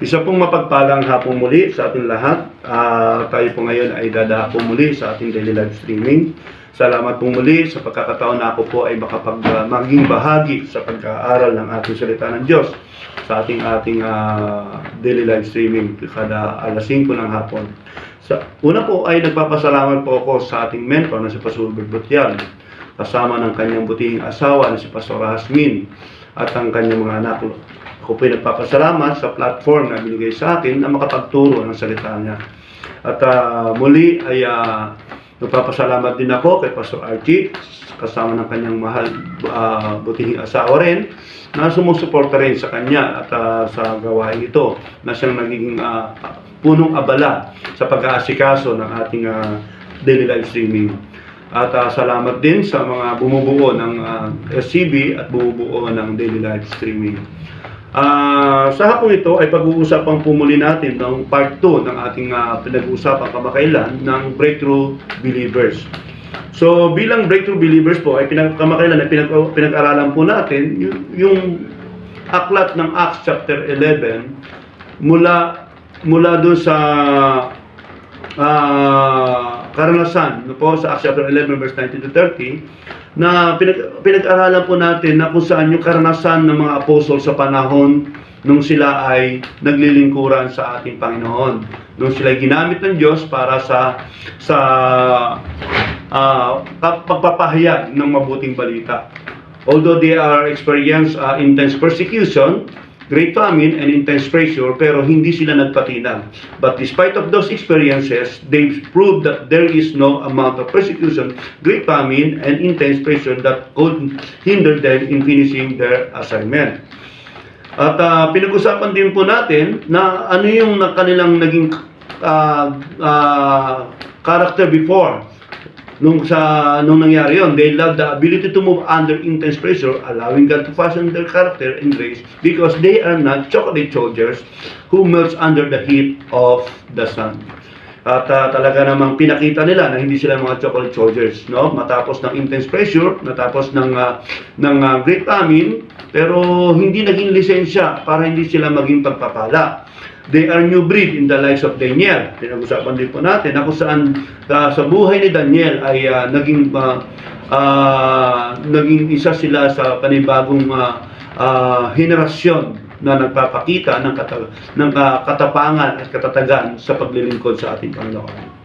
Isa pong mapagpalang hapon muli sa ating lahat. Tayo po ngayon ay dadako muli sa ating daily live streaming. Salamat po muli sa pagkakataon na ako po ay maging bahagi sa pag-aaral ng ating salita ng Diyos sa ating daily live streaming kada alas 5 ng hapon. Una po ay nagpapasalamat po ako sa ating mentor na si Pastor Berbotial, kasama ng kanyang butihing asawa na si Pastor Hasmin at ang kanyang mga anak. Ako po ay nagpapasalamat sa platform na binigay sa akin na makapagturo ng salita niya. At muli ay nagpapasalamat din ako kay Pastor Archie, kasama ng kanyang mahal butihing asawa rin, na sumusuporta rin sa kanya at sa gawain ito na siyang naging punong abala sa pag-aasikaso ng ating daily live streaming. At salamat din sa mga bumubuo ng SCB at bumubuo ng daily live streaming. Sa hapong ito ay pag-uusapan po muli natin ng part 2 ng ating pinag-uusapan kamakailan ng Breakthrough Believers. So bilang Breakthrough Believers po ay kamakailan na pinag-aralan po natin yung aklat ng Acts chapter 11 mula doon sa karanasan po sa Acts chapter 11 verse 19 to 30 na pinag-aralan po natin na kung saan yung karanasan ng mga apostol sa panahon nung sila ay naglilingkuran sa ating Panginoon. Nung sila ay ginamit ng Diyos para sa pagpapahayag ng mabuting balita. Although they are experience intense persecution, great famine, and intense pressure, pero hindi sila nagpatinag. But despite of those experiences, they proved that there is no amount of persecution, great famine, and intense pressure that could hinder them in finishing their assignment. At pinag-usapan din po natin na ano yung kanilang naging character before. Nung nangyari yun, they love the ability to move under intense pressure, allowing God to fashion their character and grace because they are not chocolate soldiers who melts under the heat of the sun. At talaga namang pinakita nila na hindi sila mga chocolate soldiers, no? Matapos ng intense pressure, matapos ng great famine, pero hindi naging lisensya para hindi sila maging pagpapala. They are new breed in the lives of Daniel. Pinag-usapan din po natin na kung saan sa buhay ni Daniel ay naging isa sila sa panibagong henerasyon na nagpapakita ng katapangan at katatagan sa paglilingkod sa ating Panginoon.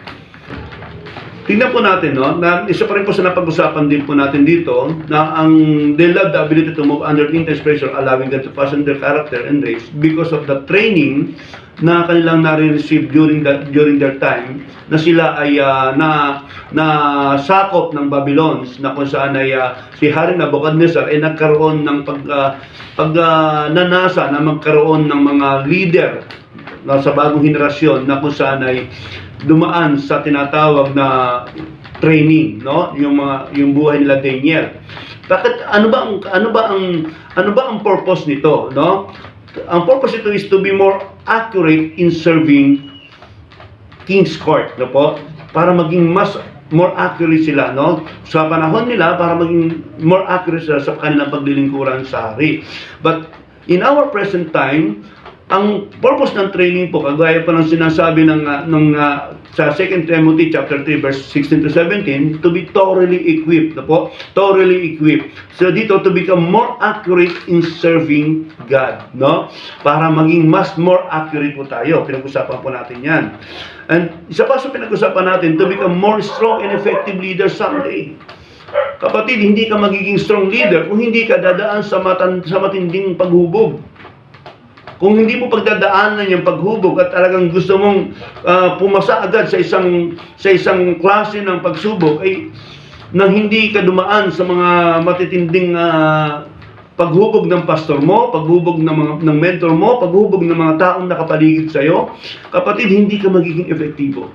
Tingnan po natin, no, na isa pa rin po sa napag-usapan din po natin dito na they love the ability to move under intense pressure, allowing them to fashion their character and race because of the training na kanilang nare-receive during their time na sila ay na sakop ng Babylons na kung saan ay si Haring Nabucodonosor ay nagkaroon ng pagnanasa na magkaroon ng mga leader sa bagong henerasyon na kung saan ay dumaan sa tinatawag na training, no? Yung buhay nila Daniel. Bakit ano ba ang purpose nito, no? Ang purpose nito is to be more accurate in serving King's Court, no po? Para maging more accurate sila, no? Sa panahon nila para maging more accurate sila sa kanilang paglilingkuran sa hari. But in our present time, ang purpose ng training po, kagaya pa ng sinasabi sa 2 Timothy chapter 3 verse 16 to 17, to be thoroughly equipped, po, thoroughly equipped. So dito, to become more accurate in serving God, no? Para maging more accurate po tayo. Pinag-usapan po natin yan. And isa pa sa pinag-usapan natin, to become more strong and effective leader someday. Kapatid, hindi ka magiging strong leader kung hindi ka dadaan sa matinding paghubog. Kung hindi mo pagdadaanan yung paghubog at talagang gusto mong pumasa agad sa isang klase ng pagsubok, ay nang hindi ka dumaan sa mga matitinding paghubog ng pastor mo, paghubog ng mentor mo, paghubog ng mga taong nakapaligid sa iyo, kapatid, hindi ka magiging epektibo.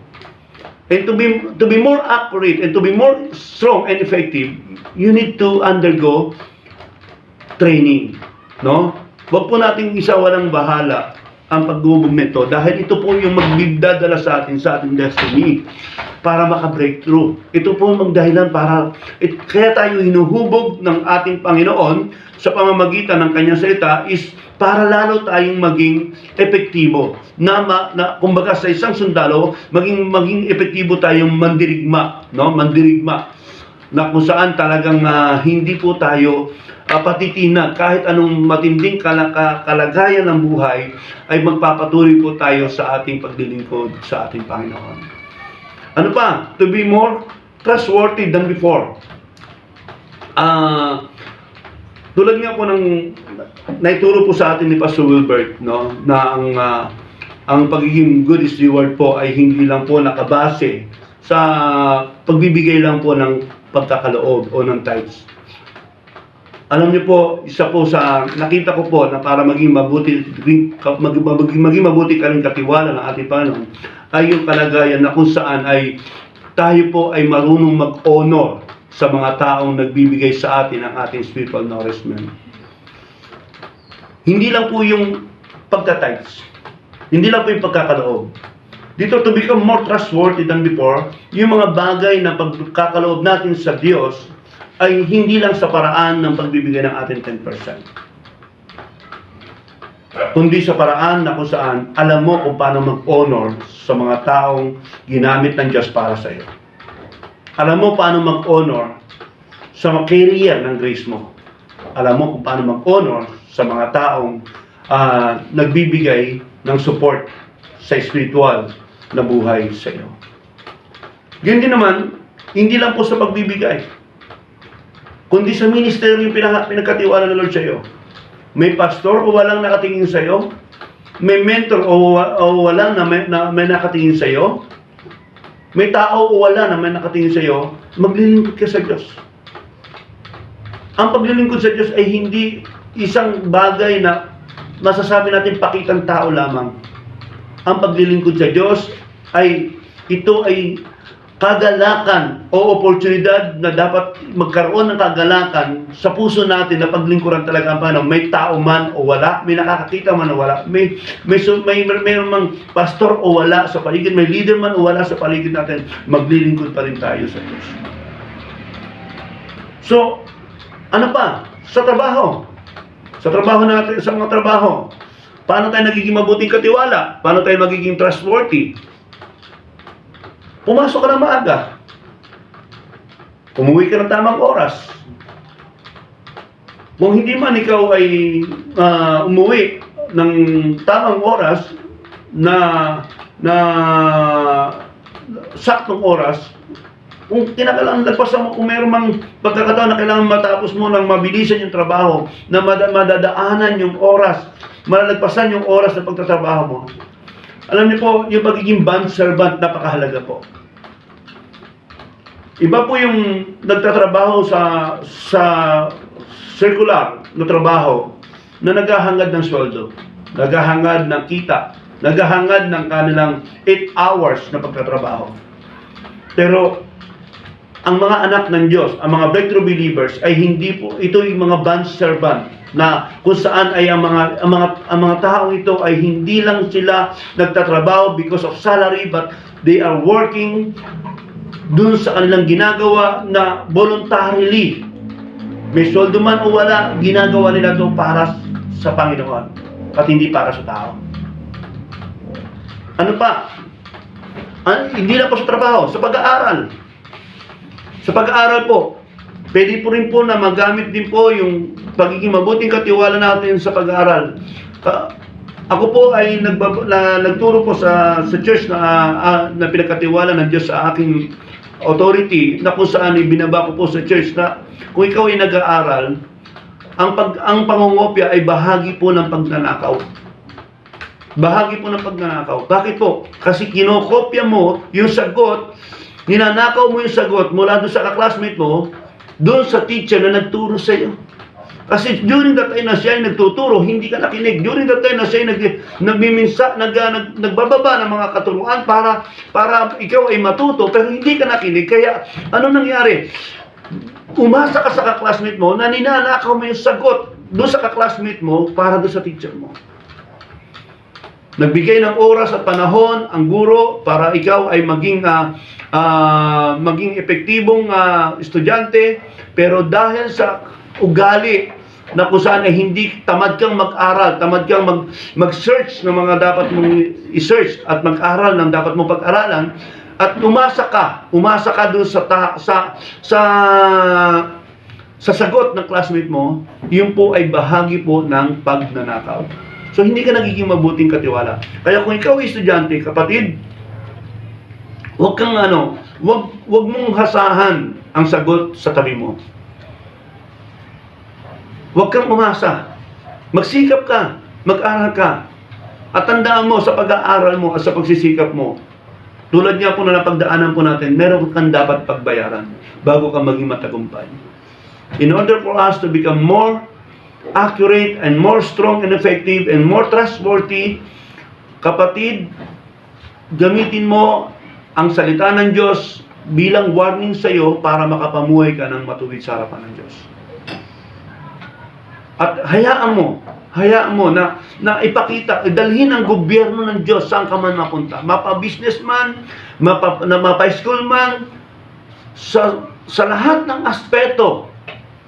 And to be more accurate and to be more strong and effective, you need to undergo training, no? Huwag po nating isa walang bahala ang paghubog nito dahil ito po yung magdadala sa ating destiny para maka-breakthrough. Ito po ang dahilan kaya tayo hinuhubog ng ating Panginoon sa pamamagitan ng kanyang salita is para lalo tayong maging epektibo. Kumbaga sa isang sundalo, maging epektibo tayong mandirigma, no? Mandirigma na kung saan talagang hindi po tayo patitinag kahit anong matinding kalagayan ng buhay ay magpapatuloy po tayo sa ating paglilingkod sa ating Panginoon. Ano pa? To be more trustworthy than before. Tulad nga po ng naituro po sa atin ni Pastor Wilbert, no, na ang pagiging good is reward po ay hindi lang po nakabase sa pagbibigay lang po ng pagkakaloob o ng tithes. Alam niyo po, isa po sa nakita ko po na para maging mabuti ka rin katiwala ng ating Panginoon ay yung kalagayan na kung saan ay tayo po ay marunong mag-honor sa mga taong nagbibigay sa atin ng ating spiritual nourishment. Hindi lang po yung pagka-tithes. Hindi lang po yung pagkakaloob. Dito, to become more trustworthy than before, yung mga bagay na pagkakaloob natin sa Diyos ay hindi lang sa paraan ng pagbibigay ng ating 10%. Kundi sa paraan na kung saan alam mo kung paano mag-honor sa mga taong ginamit ng Diyos para sa iyo. Alam mo paano mag-honor sa mga career ng grace mo. Alam mo kung paano mag-honor sa mga taong nagbibigay ng support sa spiritual na buhay sa iyo. Ganyan din naman, hindi lang po sa pagbibigay, kundi sa ministeryo yung pinagkatiwala ng Lord sa iyo. May pastor o walang nakatingin sa iyo, may mentor o walang na may nakatingin sa iyo, may tao o wala na may nakatingin sa iyo, maglilingkod ka sa Diyos. Ang paglilingkod sa Diyos ay hindi isang bagay na masasabi natin pakitang tao lamang. Ang paglilingkod sa Diyos ay ito ay kagalakan o oportunidad na dapat magkaroon ng kagalakan sa puso natin na paglingkuran talaga ang Panginoon. May tao man o wala, may nakakakita man o wala, may mang pastor o wala sa paligid, may leader man o wala sa paligid natin, maglilingkod pa rin tayo sa Diyos. So, ano pa? Sa trabaho. Sa trabaho natin, sa mga trabaho, paano tayo nagiging mabuting katiwala? Paano tayo magiging trustworthy? Pumasok ka ng maaga. Umuwi ka ng tamang oras. Kung hindi man ikaw ay umuwi ng tamang oras na saktong oras, kung kinakailangan lagpasan mo, kung meron mang pagkakataon na kailangan matapos mo ng mabilisan yung trabaho, na madadaanan yung oras, malalagpasan yung oras ng pagtatrabaho mo. Alam niyo po, yung pagiging bond servant, napakahalaga po. Iba po yung nagtatrabaho sa circular na trabaho na naghahangad ng sweldo, naghahangad ng kita, naghahangad ng kanilang 8 hours na pagtatrabaho. Pero ang mga anak ng Diyos, ang mga breakthrough believers ay hindi po, ito yung mga bond servant na kung saan ay ang mga taong ito ay hindi lang sila nagtatrabaho because of salary, but they are working dun sa kanilang ginagawa na voluntarily. May sweldo man o wala, ginagawa nila ito para sa Panginoon at hindi para sa tao. Ano pa? Hindi lang po sa trabaho, sa pag-aaral. Sa pag-aaral po, pwede po rin po na magamit din po yung pagiging mabuting katiwala natin sa pag-aaral. Ako po ay nagturo po sa church na pinagkatiwala ng Diyos sa aking authority, na kung saan binaba ko po sa church na kung ikaw ay nag-aaral, ang pangungopya ay bahagi po ng pagnanakaw. Bahagi po ng pagnanakaw. Bakit po? Kasi kinokopya mo yung sagot, ninanakaw mo yung sagot mula doon sa kaklasmate mo, doon sa teacher na nagturo sa iyo. Kasi during that time na siya ay nagtuturo, hindi ka nakinig. During that time na siya ay nagbababa ng mga katuruan para ikaw ay matuto, pero hindi ka nakinig. Kaya ano nangyari? Umasa ka sa kaklasmate mo na ninanakaw mo yung sagot doon sa kaklasmate mo para doon sa teacher mo. Nagbigay ng oras at panahon ang guro para ikaw ay maging epektibong estudyante, pero dahil sa ugali na kung saan ay hindi tamad kang mag-aral, tamad kang mag-search ng mga dapat mong i-search at mag-aral ng dapat mong pag-aralan, at umasa ka doon sa sagot ng classmate mo, yun po ay bahagi po ng pagnanakaw. So, hindi ka nagiging mabuting katiwala. Kaya kung ikaw ay estudyante, kapatid, huwag mong hasahan ang sagot sa tabi mo. Huwag kang umasa. Magsikap ka, mag-aral ka. At tandaan mo sa pag-aaral mo at sa pagsisikap mo, tulad nga po na napagdaanan po natin, meron kang dapat pagbayaran bago ka maging matagumpay. In order for us to become more accurate and more strong and effective and more trustworthy, kapatid, gamitin mo ang salita ng Diyos bilang warning sa iyo para makapamuhay ka ng matuwid sa harapan ng Diyos. At hayaan mo na ipakita, dalhin ang gobyerno ng Diyos saan ka man mapunta. Mapa-businessman, mapa-school man, sa lahat ng aspeto,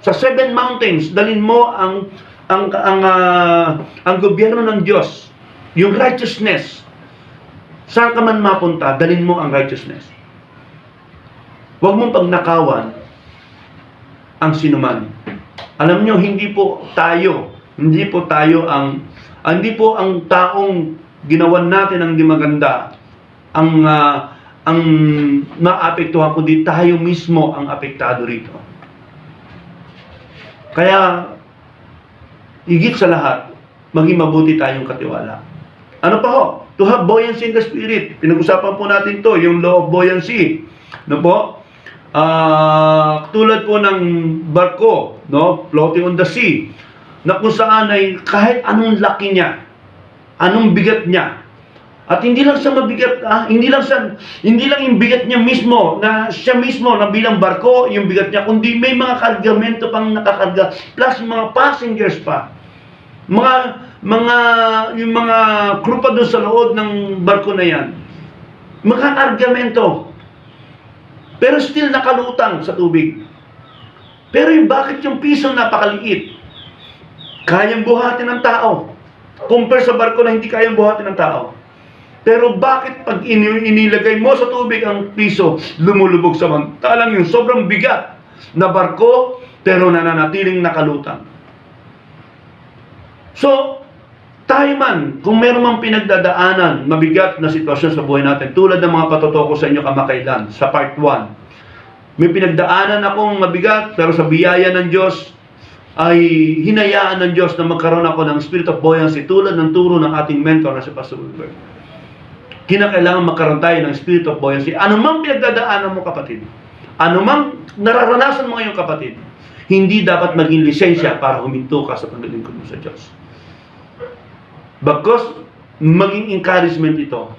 sa 7 mountains, dalhin mo ang gobyerno ng Diyos, yung righteousness. Saan ka man mapunta, dalhin mo ang righteousness. Huwag mong pagnakawan ang sinuman. Alam nyo, hindi po ang taong ginawan natin ang di maganda ang maapektuhan, kundi tayo mismo ang apektado rito. Kaya, higit sa lahat, maging mabuti tayong katiwala. Ano pa ho? To have buoyancy in the spirit. Pinag-usapan po natin to, yung law of buoyancy. No po? Tulad po ng barko, no? Floating on the sea, na kung saan ay kahit anong laki niya, anong bigat niya, at hindi lang siya mabigat, hindi lang yung bigat niya mismo, na siya mismo na bilang barko, yung bigat niya, kundi may mga kargamento pang nakakarga, plus yung mga passengers pa. Yung mga crew pa doon sa loob ng barko na yan. Mga kargamento. Pero still nakalutang sa tubig. Pero bakit yung piso napakaliit? Kayang buhatin ng tao. Compare sa barko na hindi kayang buhatin ng tao. Pero bakit pag inilagay mo sa tubig ang piso, lumulubog samantalang yung sobrang bigat na barko, pero nananatiling nakalutang. So, tayo man, kung meron mang pinagdadaanan, mabigat na sitwasyon sa buhay natin, tulad ng mga patotoo ko sa inyo kamakailan, sa part 1, may pinagdaanan akong mabigat, pero sa biyaya ng Diyos, ay hinayaan ng Diyos na magkaroon ako ng spirit of buoyancy, tulad ng turo ng ating mentor na si Pastor Wilbert. Kinakailangan magkaroon tayo ng spirit of buoyancy. Ano mang pinagdadaanan mo, kapatid, ano mang nararanasan mo ngayon, kapatid, hindi dapat maging lisensya para huminto ka sa paglilingkod mo sa Diyos. Bagkus, maging encouragement ito,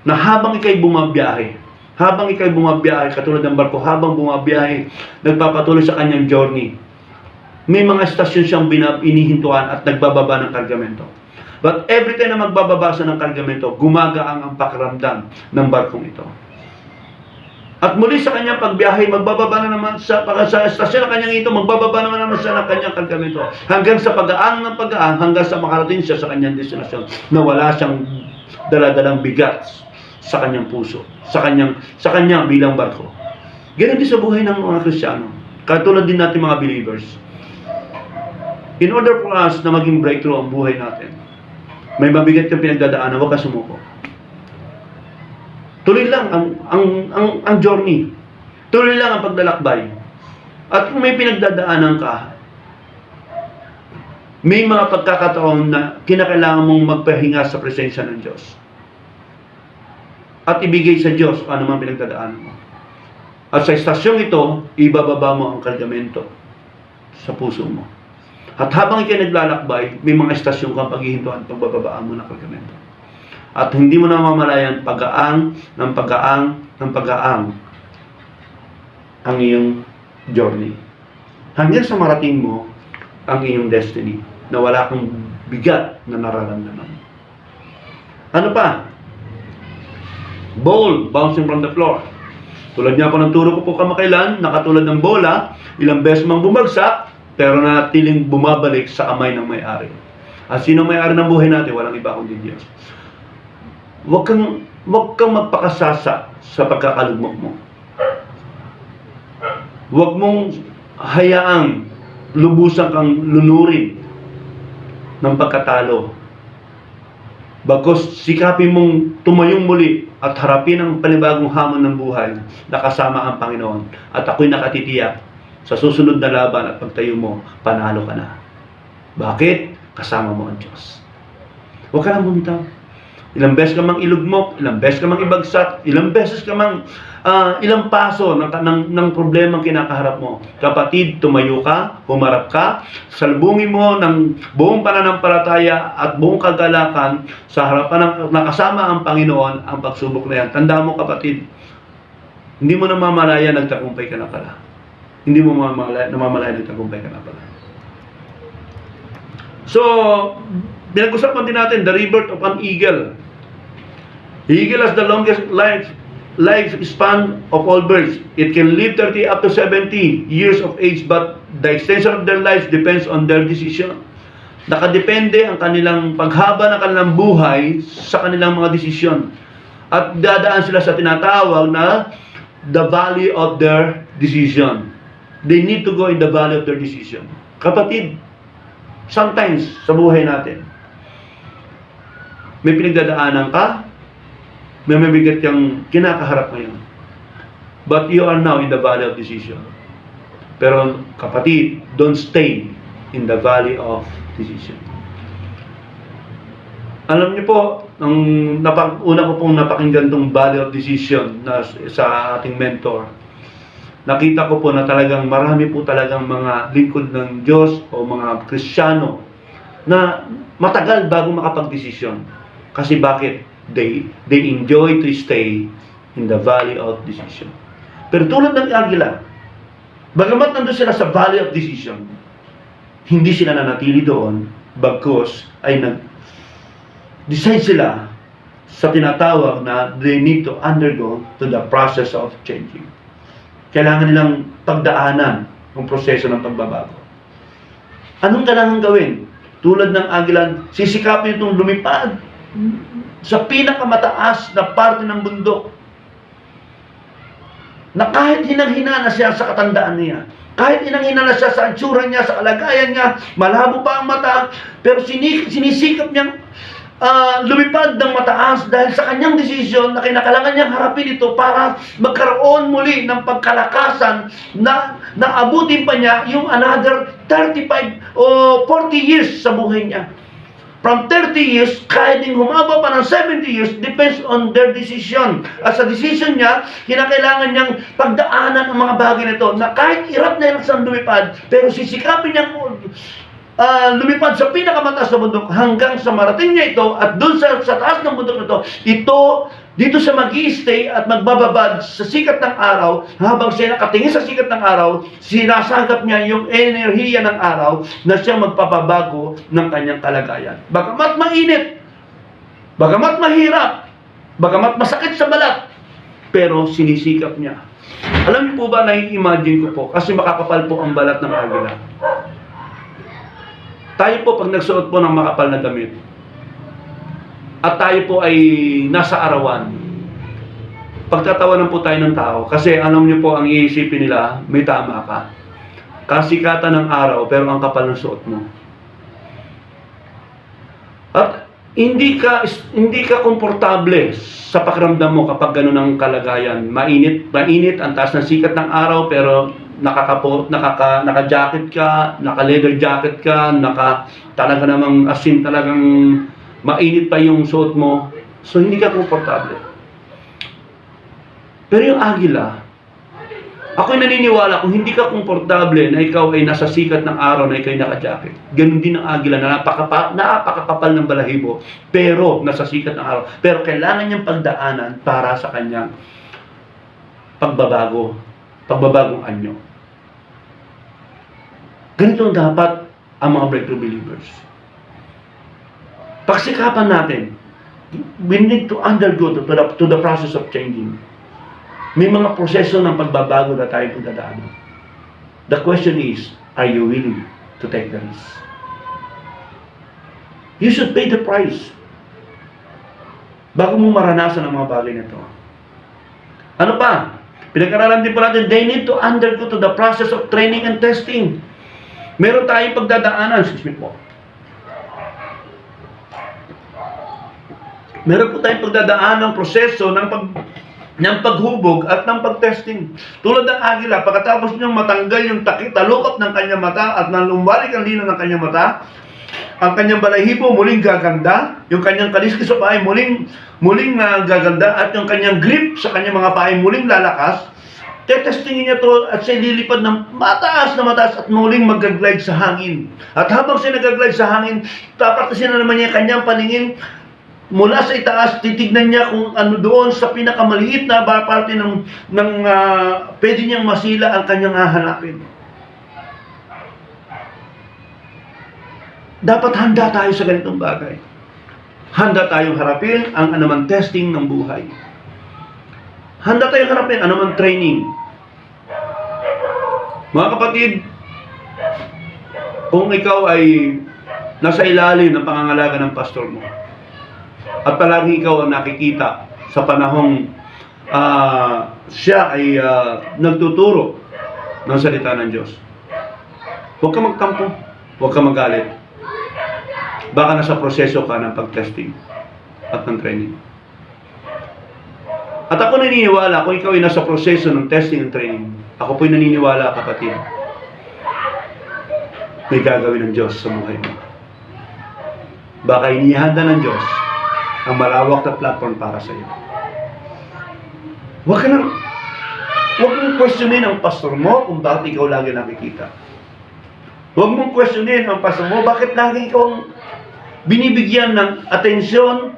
na habang ikay bumabiyahe, katulad ng barko, habang bumabiyahe, nagpapatuloy sa kanyang journey, may mga estasyon siyang inihintuan at nagbababa ng kargamento. But every time na magbababa siya ng kargamento, gumagaang ang pakiramdam ng barkong ito. At muli sa kanyang pagbiyahe, magbababa na naman sa estasyon ng kanyang ito, magbababa naman siya ng kanyang kargamento. Hanggang sa pag-aang, hanggang sa makarating siya sa kanyang destinasyon, na wala siyang daladalang bigat sa kanyang puso, sa kanyang bilang barko. Ganun din sa buhay ng mga Kristiyano. Katulad din natin mga believers. In order for us na maging breakthrough ang buhay natin, may mabigat kang pinagdadaanan, huwag ka sumuko. Tuloy lang ang journey. Tuloy lang ang paglalakbay. At kung may pinagdadaanan ka, may mga pagkakataon na kinakailangan mong magpahinga sa presensya ng Diyos. At ibigay sa Diyos kung ano man pinagdadaanan mo. At sa istasyong ito, ibababa mo ang kargamento sa puso mo. At habang ikay naglalakbay, may mga estasyon kang paghihintuan, pagbababaan mo ng kargamento. At hindi mo na mamalayan, pag-aang ang iyong journey. Hanggang sa marating mo ang iyong destiny, na wala kang bigat na nararamdaman. Ano pa? Ball bouncing from the floor. Tulad nga po ng turo ko po kamakailan, nakatulad ng bola, ilang beses mang bumagsak, pero natiling bumabalik sa kamay ng may-ari. At sino may-ari ng buhay natin? Walang iba kundi Diyos. Huwag kang magpakasasa sa pagkakalugmok mo. Huwag mong hayaang lubusan kang lunurin ng pagkatalo. Bagkus sikapin mong tumayong muli at harapin ang panibagong hamon ng buhay na kasama ang Panginoon. At ako'y nakatitiyak sa susunod na laban at pagtayo mo, panalo ka na. Bakit? Kasama mo ang Diyos. Huwag ka lang bumitaw. Ilang beses ka mang ilugmok, ilang beses ka mang ibagsak, ilang beses ka mang ilang paso ng problemang kinakaharap mo. Kapatid, tumayo ka, humarap ka, salubungin mo ng buong pananampalataya at buong kagalakan sa harapan ng nakasama ang Panginoon ang pagsubok na yan. Tanda mo kapatid, hindi mo namamalaya nagtagumpay ka na pala. Hindi mo namamalaya nagtagumpay ka na pala. So, pinag-usapan din natin the rebirth of an eagle. The eagle has the longest lifespan of all birds. It can live 30 up to 70 years of age, but the extension of their lives depends on their decision. Nakadepende ang kanilang paghaba ng kanilang buhay sa kanilang mga desisyon. At dadaan sila sa tinatawag na the valley of their decision. They need to go in the valley of their decision. Kapatid, sometimes sa buhay natin, may pinagdadaanan ka, may mabigat kang kinakaharap ngayon. But you are now in the valley of decision. Pero kapatid, don't stay in the valley of decision. Alam niyo po, una ko pong napakinggan tong valley of decision na sa ating mentor, nakita ko po na talagang marami po talagang mga lingkod ng Diyos o mga Kristiyano na matagal bago makapag-desisyon. Kasi bakit? They enjoy to stay in the valley of decision. Pero tulad ng agila, bagamat nandun sila sa valley of decision, hindi sila nanatili doon, bagkus ay nag-decide sila sa tinatawag na they need to undergo to the process of changing. Kailangan nilang pagdaanan ang proseso ng pagbabago. Anong kailangan gawin? Tulad ng agila, sisikapin itong lumipad sa pinakamataas na parte ng bundok, na kahit hinang-hina na siya sa katandaan niya, kahit hinang-hina na siya sa itsura niya, sa kalagayan niya, malabo pa ang mata, pero sinisikap niyang lumipad ng mataas dahil sa kanyang desisyon na kinakailangan niyang harapin ito para magkaroon muli ng pagkalakasan na naabutin pa niya yung another 35 o 40 years sa buhay niya. From 30 years, kahit din humaba pa ng 70 years, depends on their decision. At sa decision niya, kinakailangan niyang pagdaanan ang mga bagay nito na kahit hirap na hirap siyang lumipad, pero sisikapin niyang lumipad sa pinakamataas na bundok hanggang sa marating niya ito at doon sa taas ng bundok na ito, dito siya mag-i-stay at magbababad sa sikat ng araw. Habang siya nakatingin sa sikat ng araw, sinasagap niya yung enerhiya ng araw na siya magpapabago ng kanyang kalagayan. Bagamat mainit, bagamat mahirap, bagamat masakit sa balat, pero sinisikap niya. Alam niyo po ba, nai-imagine ko po, kasi makakapal po ang balat ng agila. Tayo po pag nagsuot po ng makapal na damit, at tayo po ay nasa arawan, pagtatawanan po tayo ng tao, kasi alam niyo po, ang iisipin nila, may tama ka. Kasikatan ng araw, pero ang kapal ng suot mo. At hindi ka komportable sa pakiramdam mo kapag ganun ang kalagayan. Mainit ang taas ng sikat ng araw, pero naka-jacket ka, naka-leather jacket ka, talaga namang asin, talagang mainit pa yung suot mo. So, hindi ka komportable. Pero yung agila, ako'y naniniwala kung hindi ka komportable na ikaw ay nasa sikat ng araw na ikaw ay naka-jacket. Ganun din ang agila na napakakapal ng balahibo, pero nasa sikat ng araw. Pero kailangan niyang pagdaanan para sa kanyang pagbabagong anyo. Ganito dapat ang mga breakthrough believers. Pagsikapan natin We need to undergo to the process of changing. May mga proseso ng pagbabago na tayo pagdadaanan. The question is, are you willing to take the risk? You should pay the price bago mo maranasan ang mga bagay na ito. Ano pa? Pinag-aralan din po natin, they need to undergo to the process of training and testing. Meron tayong pagdadaanan. Excuse me po. Meron po tayong pagdadaanan ng proseso ng paghubog at ng pagtesting. Tulad ng agila, pagkatapos niyang matanggal yung takip, talukap ng kanyang mata at nang lumbalik ang linaw ng kanyang mata, ang kanyang balahibo muling gaganda, yung kanyang kaliskis sa paay muling gaganda, at yung kanyang grip sa kanyang mga paay muling lalakas. Tetestingin niya to at siya lilipad ng mataas at muling mag-glide sa hangin. At habang siya nag-glide sa hangin, tapartasin na naman niya kanyang paningin mula sa itaas, titignan niya kung ano doon sa pinakamaliit na parte ng pwede niyang masila ang kanyang hahanapin. Dapat handa tayo sa ganitong bagay. Handa tayong harapin ang anumang testing ng buhay. Handa tayong harapin anumang training. Mga kapatid, kung ikaw ay nasa ilalim ng pangangalaga ng pastor mo, at palagi ikaw ang nakikita sa panahong siya ay nagtuturo ng salita ng Diyos, huwag ka magtampo, huwag ka magalit. Baka nasa proseso ka ng pag-testing at ng training. At ako naniniwala, kung ikaw ay nasa proseso ng testing and training, ako po'y naniniwala, kapatid, may gagawin ng Diyos sa buhay mo. Baka inihanda ng Diyos ang malawak na platform para sa iyo. Huwag mong questionin ang pastor mo kung bakit ikaw lagi nakikita. Huwag mong questionin ang pastor mo bakit lagi ikaw binibigyan ng atensyon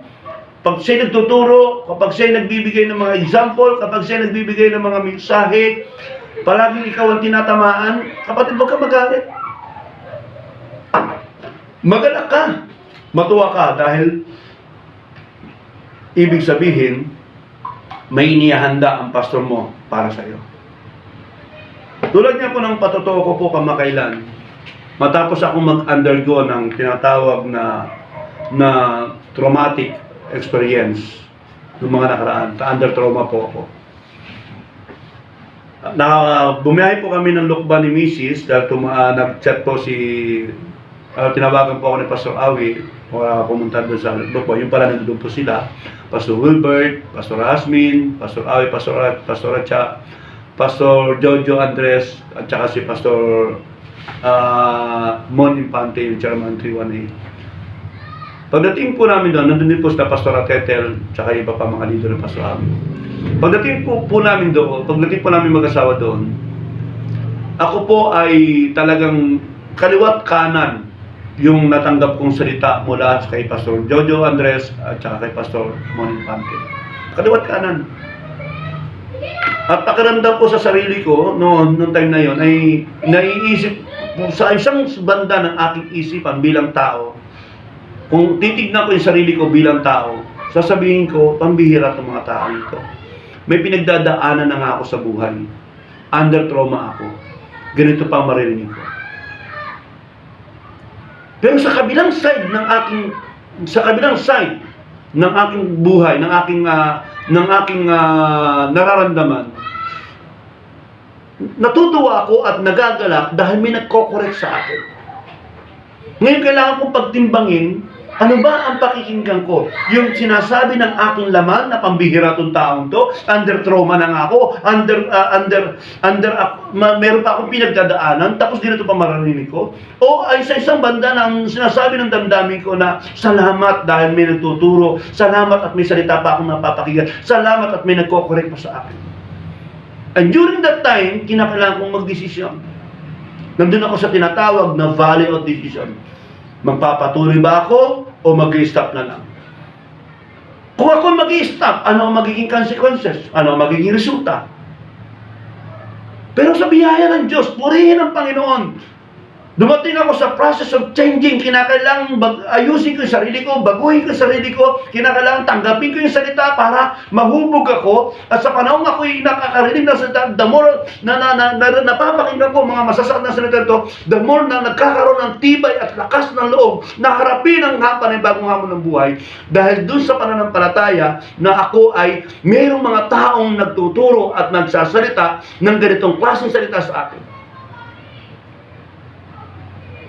pag siya nagtuturo, kapag siya nagbibigay ng mga example, kapag siya nagbibigay ng mga mensahe, palaging ikaw ang tinatamaan. Kapatid, huwag ka magalit. Magalak ka. Matuwa ka dahil ibig sabihin, may inihanda ang pastor mo para sa iyo. Tulad niya po ng patotoo ko po kamakailan, matapos akong mag-undergo ng tinatawag na traumatic experience ng mga nakaraan, under trauma po ako. Bumiyahe po kami ng Lukban ni Mrs. dahil nag-chat po tinawagan po ako ni Pastor Awi pumunta doon sa Lukban. Yung pala nandun po sila, Pastor Wilbert, Pastor Asmin, Pastor Awi, Pastor Acha, Pastor Jojo Andres, at saka si Pastor Mon Infante, yung chairman 31A. Pagdating po namin doon, nandun din po sila Pastor Atetel, tsaka iba pa mga leader ng Pastor Awi. Pagdating po namin mag-asawa doon, ako po ay talagang kaliwat kanan yung natanggap kong salita mula kay Pastor Jojo Andres at saka kay Pastor Mon Infante. Kaliwat kanan. At pakiramdam ko sa sarili ko noong time na yon ay naiisip sa isang banda ng aking isipan bilang tao. Kung titignan ko yung sarili ko bilang tao, sasabihin ko, pambihira itong mga tao ito. May pinagdadaanan na nga ako sa buhay. Under trauma ako. Ganito pa maririnig ko. Pero sa kabilang side ng aking buhay, ng aking nararamdaman, natutuwa ako at nagagalak dahil may nagko-correct sa akin. Ngayon kailangan kong pagtimbangin, ano ba ang pakikinggan ko? Yung sinasabi ng aking laman na pambihira tong taong to, under trauma na nga ako, meron pa akong pinagdadaanan, tapos dito pa maririnig ko. O ay sa isang banda ng sinasabi ng damdamin ko na salamat dahil may nagtuturo, salamat at may salita pa akong napapakinggan, salamat at may nagko-correct pa sa akin. And during that time, kinakailangan kong magdesisyon. Nandun ako sa tinatawag na valley of decision. Magpapatuloy ba ako o mag-i-stop na lang? Kung ako mag-i-stop, ano ang magiging consequences? Ano ang magiging resulta? Pero sa biyaya ng Diyos, purihin ang Panginoon. Dumating ako sa process of changing. Kinakailangan ayusin ko yung sarili ko, baguhin ko yung sarili ko. Kinakailangan tanggapin ko yung salita para mahubog ako. At sa panahon ako'y nakakarinig ng salita, the more napapakinggan ko mga masasakit na salita ito, the more na nagkakaroon ng tibay at lakas ng loob na harapin ang panibagong hamon ng buhay. Dahil dun sa pananampalataya na ako ay mayroong mga taong nagtuturo at nagsasalita ng ganitong klaseng salita sa akin.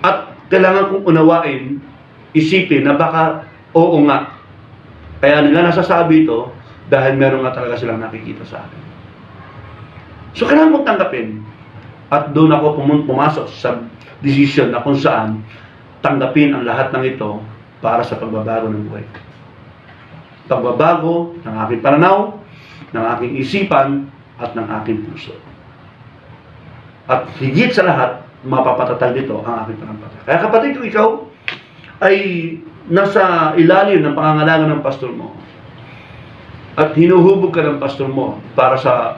At kailangan kong unawain, isipin na baka oo nga. Kaya nila nasasabi ito dahil meron nga talaga silang nakikita sa akin. So kailangan kong tanggapin. At doon ako pumasok sa decision na kung saan tanggapin ang lahat ng ito para sa pagbabago ng buhay. Pagbabago ng aking pananaw, ng aking isipan, at ng aking puso. At higit sa lahat, mapapatatag dito ang aking pananampalataya. Kaya kapatid ko, ikaw ay nasa ilalim ng pangangalaga ng pastor mo at hinuhubog ka ng pastor mo para sa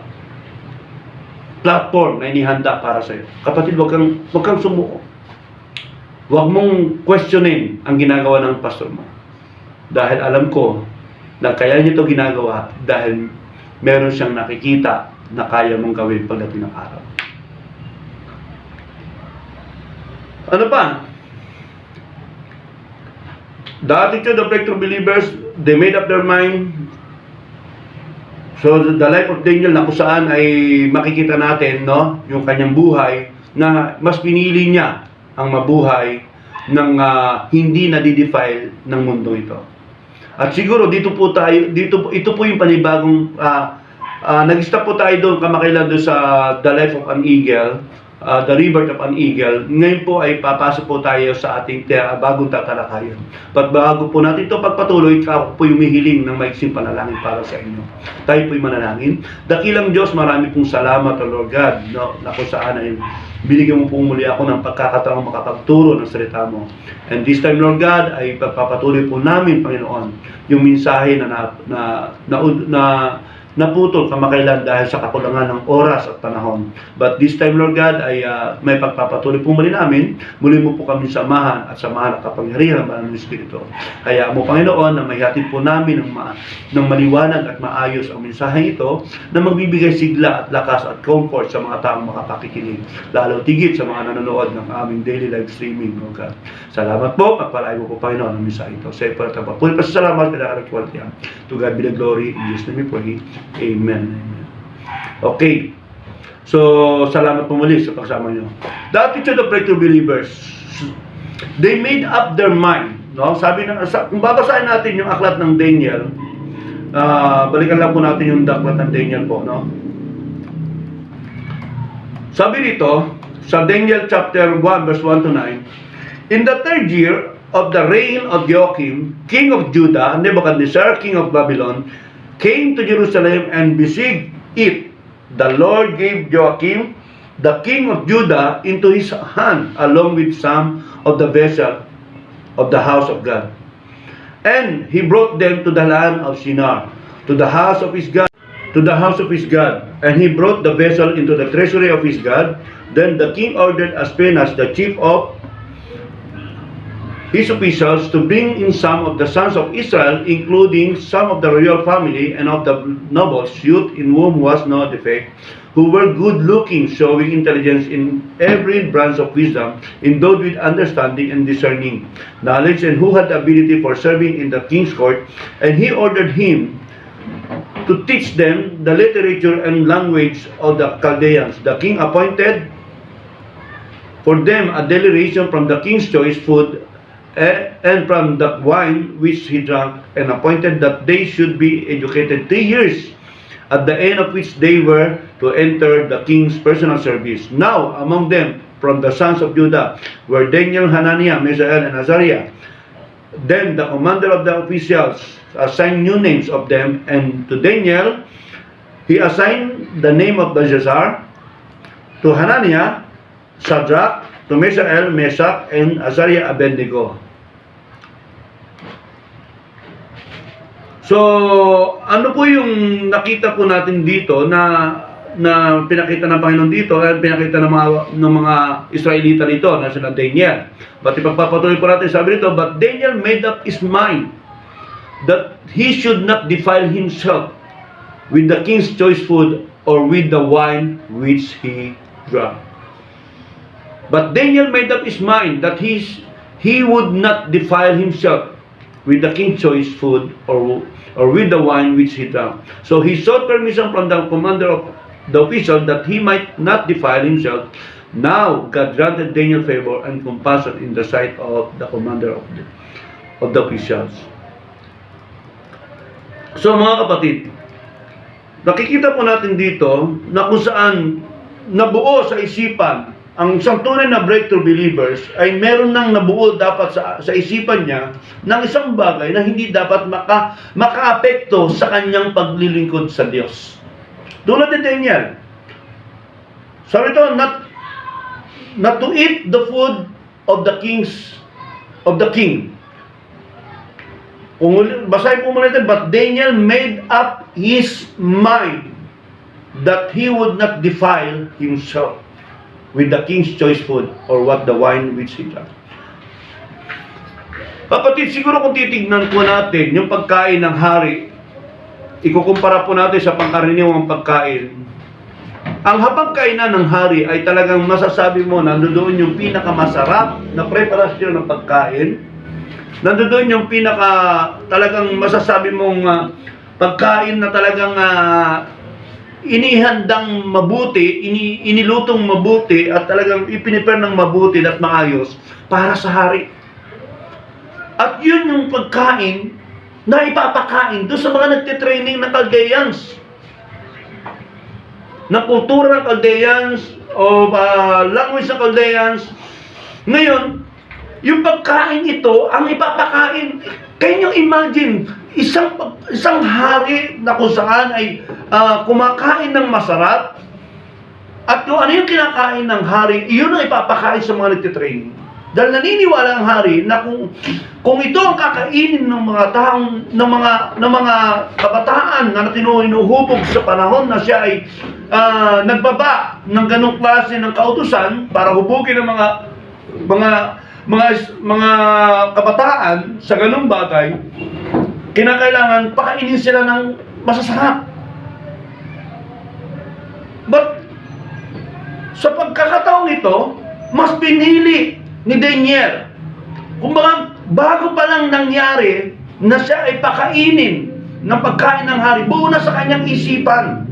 platform na inihanda para sa iyo. Kapatid, wag kang sumuko. Huwag mong questionin ang ginagawa ng pastor mo. Dahil alam ko na kaya niya ito ginagawa dahil meron siyang nakikita na kaya mong gawin pagdating ng araw. Ano pa? The attitude of breakthrough believers, they made up their mind. So the life of Daniel na kung saan ay makikita natin, no, yung kanyang buhay na mas pinili niya ang mabuhay ng hindi na-defile ng mundo ito. At siguro ito po yung panibagong nag-stop po tayo doon kamakailan doon sa The Life of an Eagle. The Rebirth of an Eagle. Ngayon po ay papasok po tayo sa ating bagong tatalakayan. But bago po natin ito pagpatuloy, ako po yung mihiling ng maiksing panalangin para sa inyo. Tayo po yung manalangin. Dakilang Diyos, marami pong salamat, O Lord God, no, na kung saan ay binigyan mo po muli ako ng pagkakataong makapagturo ng salita mo. And this time, Lord God, ay pagpapatuloy po namin, Panginoon, yung mensahe na naputol kamakailan dahil sa kakulangan ng oras at panahon. But this time, Lord God, ay may pagpapatuloy po muli namin. Muli mo po kami samahan at samahan ang kapangyarihan ng Espiritu. Kaya mo, Panginoon, na mayhatid po namin ng maliwanag at maayos ang mensahe ito na magbibigay sigla at lakas at comfort sa mga taong makapakikinig. Lalo tigit sa mga nanonood ng aming daily live streaming, Lord God. Salamat po, pagpalain mo po, Panginoon, ang mensahe ito. Sa iyo po natin papuli. Pasasalamat, pinakalakwaltihan. To God be the glory. In Jesus' name we pray. Amen. Okay. So, salamat po muli sa pagsama nyo. The attitude of breakthrough believers, they made up their mind. No? Sabi kung babasahin natin yung aklat ng Daniel, balikan lang po natin yung aklat ng Daniel po. No? Sabi dito, sa Daniel chapter 1, verse 1 to 9, in the third year of the reign of Joachim, king of Judah, Nebuchadnezzar, king of Babylon, came to Jerusalem and besieged it. The Lord gave Joachim, the king of Judah, into his hand, along with some of the vessels of the house of God. And he brought them to the land of Shinar, to the house of his God, And he brought the vessel into the treasury of his God. Then the king ordered Aspenas, the chief of his officials, to bring in some of the sons of Israel, including some of the royal family and of the nobles, youth in whom was no defect, who were good-looking, showing intelligence in every branch of wisdom, endowed with understanding and discerning knowledge, and who had the ability for serving in the king's court. And he ordered him to teach them the literature and language of the Chaldeans. The king appointed for them a daily ration from the king's choice food and from the wine which he drank, and appointed that they should be educated 3 years, at the end of which they were to enter the king's personal service. Now among them, from the sons of Judah, were Daniel, Hananiah, Mishael, and Azariah. Then the commander of the officials assigned new names of them, and to Daniel he assigned the name of Belshazzar, to Hananiah, Shadrach, to Mishael, Meshach, and Azariah, Abednego. So, ano po yung nakita po natin dito na na pinakita ng Panginoon dito at pinakita ng mga Israelita dito na sila Daniel. But ipagpapatuloy po natin, sabi dito, but Daniel made up his mind that he should not defile himself with the king's choice food or with the wine which he drank. But Daniel made up his mind that he would not defile himself with the king's choice food or with the wine which he drank. So he sought permission from the commander of the official that he might not defile himself. Now God granted Daniel favor and compassion in the sight of the commander of the officials. So mga kapatid, nakikita po natin dito na kung saan nabuo sa isipan ang isang tunay na breakthrough believers ay meron nang nabuo dapat sa isipan niya ng isang bagay na hindi dapat makaapekto sa kanyang paglilingkod sa Diyos. Tulad ni Daniel. Sabi ito, not to eat the food of the king. Basahin po muna ito, but Daniel made up his mind that he would not defile himself with the king's choice food or what the wine which he drank. Kapatid, siguro kung titignan po natin yung pagkain ng hari, ikukumpara po natin sa pangkaraniwang pagkain. Ang hapagkainan ng hari ay talagang masasabi mo na nandoon yung pinakamasarap na preparasyon ng pagkain. Nandoon yung talagang masasabi mong pagkain na talagang inihandang mabuti, inilutong mabuti at talagang ipiniprepare ng mabuti at maayos para sa hari. At yun yung pagkain na ipapakain doon sa mga nagtitraining ng Chaldeans, ng kultura ng Chaldeans o language ng Chaldeans. Ngayon, yung pagkain ito ang ipapakain. Can you imagine isang hari na kung saan ay kumakain ng masarap at kung ano yung kinakain ng hari, iyon ang ipapakain sa mga nagtitraining. Dahil naniniwala ang hari na kung ito ang kakainin ng mga taong ng mga kabataan na tinuhubog sa panahon na siya ay nagbaba ng ganung klase ng kautusan para hubugin ng mga kabataan sa ganung bagay, kinakailangan pakainin sila ng masasarap. But sa pagkakataong ito, mas pinili ni Daniel. Kumbaga, bago pa lang nangyari na siya ay pakainin ng pagkain ng hari, buo na sa kanyang isipan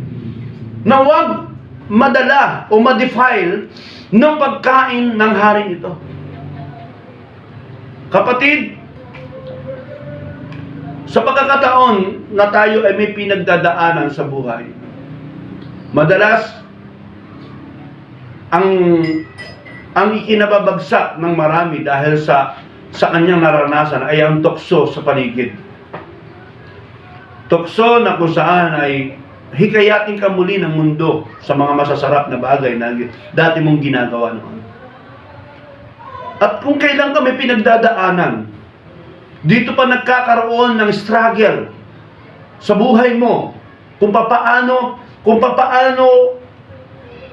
na huwag madala o ma-defile ng pagkain ng hari ito. Kapatid, sa pagkakataon na tayo ay may pinagdadaanan sa buhay, madalas ang ikinababagsak ng marami dahil sa kanyang naranasan ay ang tukso sa paligid. Tukso na kung saan ay hikayatin ka muli ng mundo sa mga masasarap na bagay na dati mong ginagawa noon. At kung kailan kami pinagdadaanan, dito pa nagkakaroon ng struggle sa buhay mo, kung papaano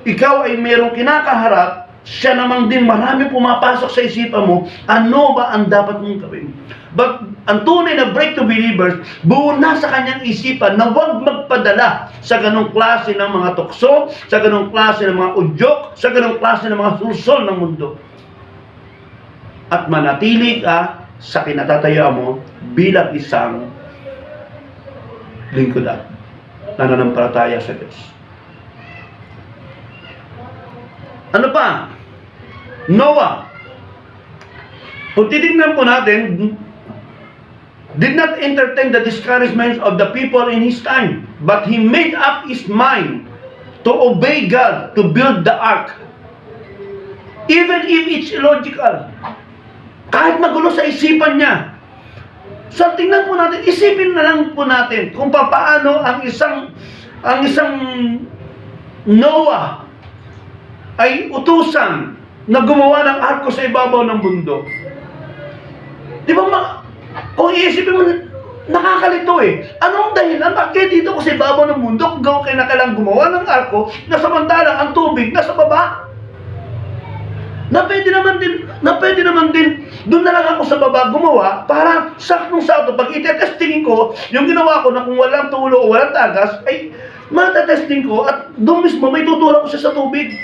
ikaw ay merong kinakaharap, siya namang din marami pumapasok sa isipan mo, ano ba ang dapat mong gawin? But ang tunay na breakthrough believers, buo na sa kanyang isipan na huwag magpadala sa ganong klase ng mga tukso, sa ganong klase ng mga udyok, sa ganong klase ng mga susol ng mundo. At manatili ka sa kinatatayuan mo bilang isang lingkod at nananampalataya sa Diyos. Ano pa? Noah. Kung titignan po natin, did not entertain the discouragement of the people in his time, but he made up his mind to obey God, to build the ark. Even if it's illogical. Kahit magulo sa isipan niya. So tingnan po natin, isipin na lang po natin kung paano ang isang Noah ay utusan na gumawa ng arko sa ibabaw ng bundok. Di ba kung iisipin mo, Nakakalito eh. Anong dahilan? Bakit dito ko sa ibabaw ng mundo kung kayo na kailang gumawa ng arko na samantalang ang tubig nasa baba? Na pwede naman din, doon na lang ako sa baba gumawa para saktong-sakto. Pag itetestingin ko, yung ginawa ko na kung walang tulo o walang tagas, ay matatesting ko at doon mismo may tutulak ko siya sa tubig.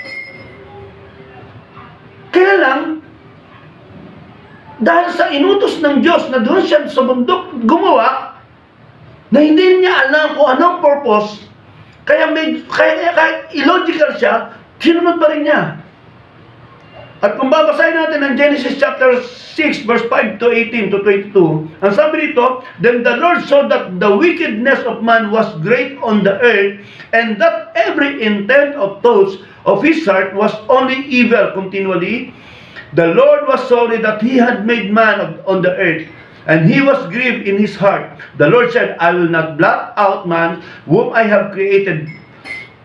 Kaya lang, dahil sa inutos ng Diyos na doon siya sa bundok gumawa, na hindi niya alam kung anong purpose, kaya illogical siya, sinunod pa rin niya. At kung babasahin natin ang Genesis chapter 6 verse 5 to 18 to 22, ang sabi dito, then the Lord saw that the wickedness of man was great on the earth, and that every intent of thoughts of his heart was only evil continually. The Lord was sorry that he had made man on the earth, and he was grieved in his heart. The Lord said, I will not blot out man whom I have created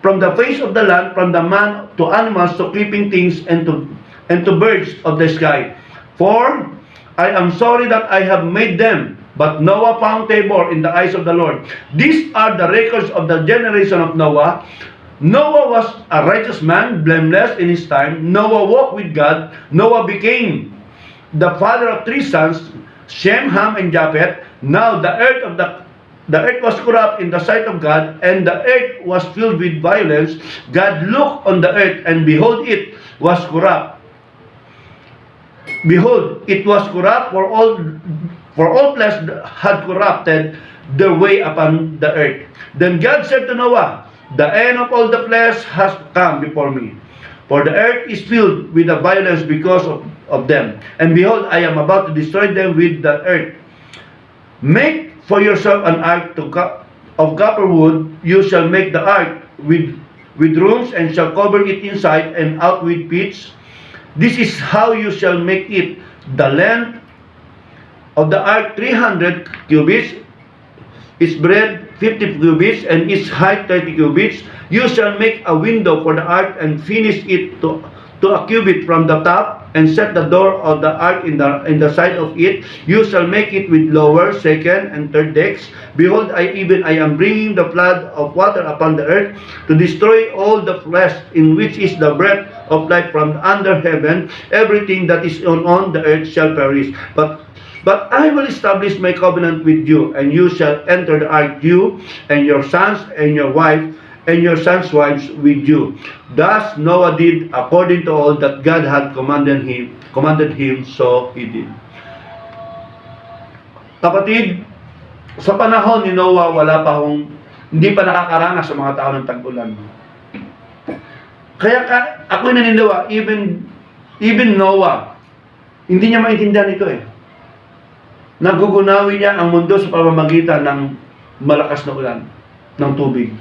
from the face of the land, from the man to animals to creeping things and to birds of the sky. For I am sorry that I have made them. But Noah found favor in the eyes of the Lord. These are the records of the generation of Noah. Noah was a righteous man, blameless in his time. Noah walked with God. Noah became the father of 3 sons, Shem, Ham, and Japheth. Now the earth was corrupt in the sight of God, and the earth was filled with violence. God looked on the earth, and behold, it was corrupt. Behold, it was corrupt, for all flesh had corrupted their way upon the earth. Then God said to Noah, the end of all the flesh has come before me, for the earth is filled with the violence because of them. And behold, I am about to destroy them with the earth. Make for yourself an ark of copper wood. You shall make the ark with rooms, and shall cover it inside and out with pitch. This is how you shall make it. The length of the ark 300 cubits, its breadth 50 cubits, and its height 30 cubits. You shall make a window for the ark and finish it to a cubit from the top, and set the door of the ark in the side of it. You shall make it with lower, second, and third decks. Behold, I am bringing the flood of water upon the earth to destroy all the flesh, in which is the breath of life from under heaven. Everything that is on the earth shall perish. But I will establish my covenant with you, and you shall enter the ark, you and your sons and your wife and your sons' wives with you. Thus Noah did according to all that God had commanded him, so he did. Kapatid, sa panahon ni Noah, hindi pa nakakaranas sa mga tao ng tag-ulan. Kaya ako'y naniniwala, even Noah, hindi niya maintindihan ito eh. Nagugunawi niya ang mundo sa pamamagitan ng malakas na ulan, ng tubig.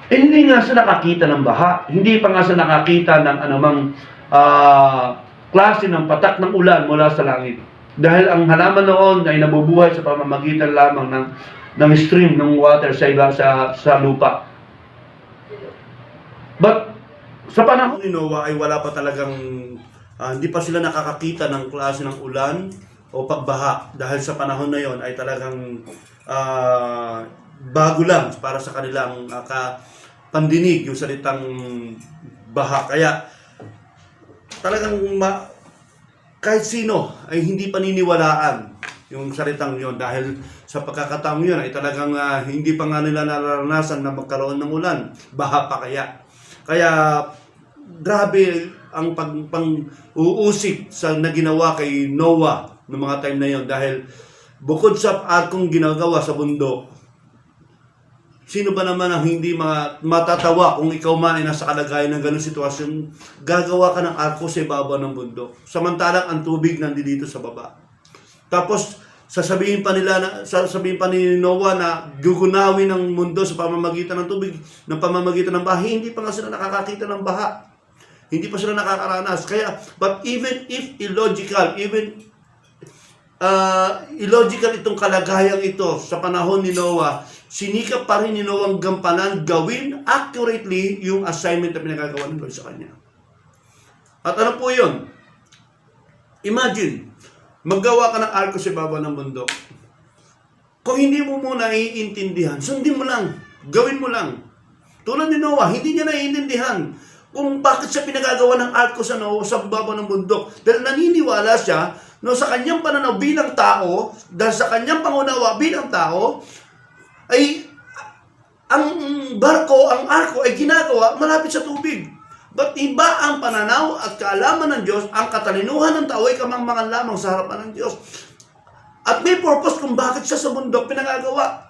Hindi nga siya nakakita ng baha, hindi pa nga siya nakakita ng anumang klase ng patak ng ulan mula sa langit. Dahil ang halaman noon ay nabubuhay sa pamamagitan lamang ng stream ng water sa lupa. But sa panahon ni Noah ay wala pa talagang hindi pa sila nakakakita ng klase ng ulan o pagbaha, dahil sa panahon na yon ay talagang bago lang para sa kanilang pandinig yung salitang baha. Kaya talagang kahit sino ay hindi paniniwalaan yung salitang yon, dahil sa pagkakataong yun ay talagang hindi pa nga nila nararanasan na magkaroon ng ulan, baha pa kaya. Kaya grabe ang pang-uusik na ginawa kay Noah noong mga time na yon, dahil bukod sa arkong ginagawa sa bundok, sino ba naman ang hindi matatawa kung ikaw man ay nasa kalagayan ng ganung sitwasyon, gagawa ka ng arko sa ibabaw ng bundok, samantalang ang tubig nandito sa baba. Tapos sasabihin pa ni Noah na gugunawin ng mundo sa pamamagitan ng tubig, ng pamamagitan ng baha. Hindi pa nga sila nakakakita ng baha. Hindi pa sila nakakaranas. Kaya, but even if illogical itong kalagayang ito sa panahon ni Noah, sinikap pa rin ni Noah ang gampanan, gawin accurately yung assignment na pinagagawa ng Lord sa kanya. At ano po yun? Imagine, maggawa ka ng arko sa baba ng bundok. Kung hindi mo muna iintindihan, sundin mo lang, gawin mo lang. Tulad ni Noah, hindi niya naiintindihan kung bakit siya pinagagawa ng arko sa baba ng bundok. Dahil naniniwala siya, no, sa kanyang pananaw bilang tao, dahil sa kanyang pangunawa bilang tao, ay ang barko, ang arko ay ginagawa malapit sa tubig. But iba ang pananaw at kaalaman ng Diyos, ang katalinuhan ng tao ay kamangmangan lamang sa harapan ng Diyos. At may purpose kung bakit siya sa bundok pinagagawa.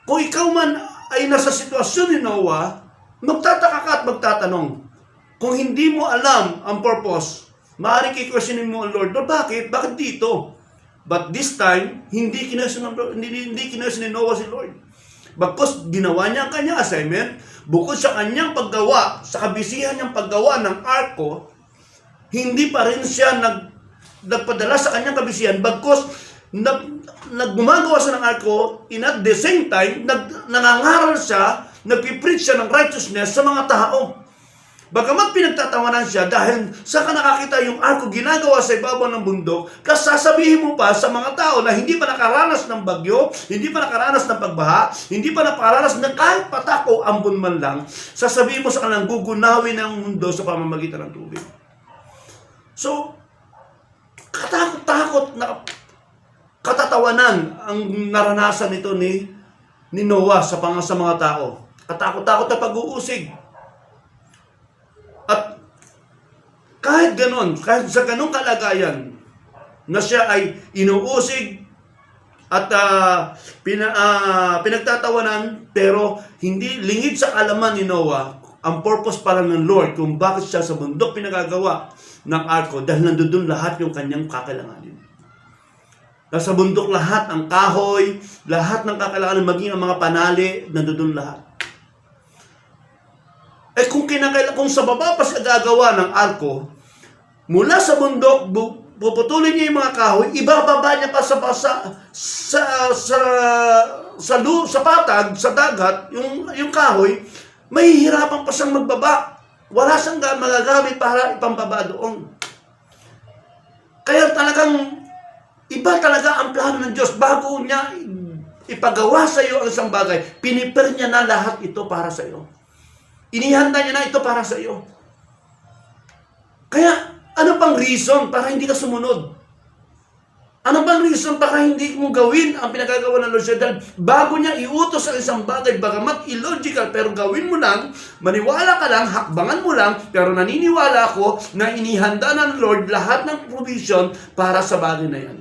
Kung ikaw man ay nasa sitwasyon ni Noah, magtataka ka at magtatanong. Kung hindi mo alam ang purpose, maaaring kikwestiyonin mo ang Lord, Lord, bakit? Bakit dito? But this time, hindi kinwestiyon ni Noah si Lord. Bagkus ginawa niya ang kanyang assignment, bukod sa kanyang paggawa, sa kabisihan niyang paggawa ng arko, hindi pa rin siya nagpadala sa kanyang kabisihan, bagkus nagmumagawa siya ng arko, at the same time, nangangaral siya, nagpipreach siya ng righteousness sa mga tao. Bagamat pinagtatawanan siya dahil sa nakakita yung arko ginagawa sa ibabaw ng bundok, kasasabihin mo pa sa mga tao na hindi pa nakaranas ng bagyo, hindi pa nakaranas ng pagbaha, hindi pa nakaranas ng kahit patak o ambon man lang, sasabihin mo sa kanilang gugunawin ng mundo sa pamamagitan ng tubig. So, katakot-takot na katatawanan ang naranasan nito ni Noah sa mga tao. Katakot-takot na pag-uusig. At kahit sa ganong kalagayan na siya ay inuusig at pinagtatawanan, pero hindi lingid sa kalaman ni Noah ang purpose para ng Lord kung bakit siya sa bundok pinagagawa ng arko, dahil nandoon lahat yung kanyang kakailanganin. Nasa bundok lahat, ang kahoy, lahat ng kakailanganin, maging ang mga panali, nandoon lahat. Kung sa baba pa siya gagawa ng arko, mula sa bundok, puputulin niya yung mga kahoy, ibababa niya pa sa patag, sa dagat, yung kahoy, mahihirapan pa siyang magbaba. Wala siyang magagamit para ipambaba doon. Kaya talagang, iba talaga ang plano ng Diyos. Bago niya ipagawa sa iyo ang isang bagay, pinipir niya na lahat ito para sa iyo. Inihanda niya na ito para sa iyo. Kaya, ano pang reason para hindi ka sumunod? Ano pang reason para hindi mo gawin ang pinagagawa ng Lord siya? Dahil bago niya iutos ang isang bagay, bagamat illogical, pero gawin mo lang, maniwala ka lang, hakbangan mo lang, pero naniniwala ako na inihanda ng Lord lahat ng provision para sa bagay na yan.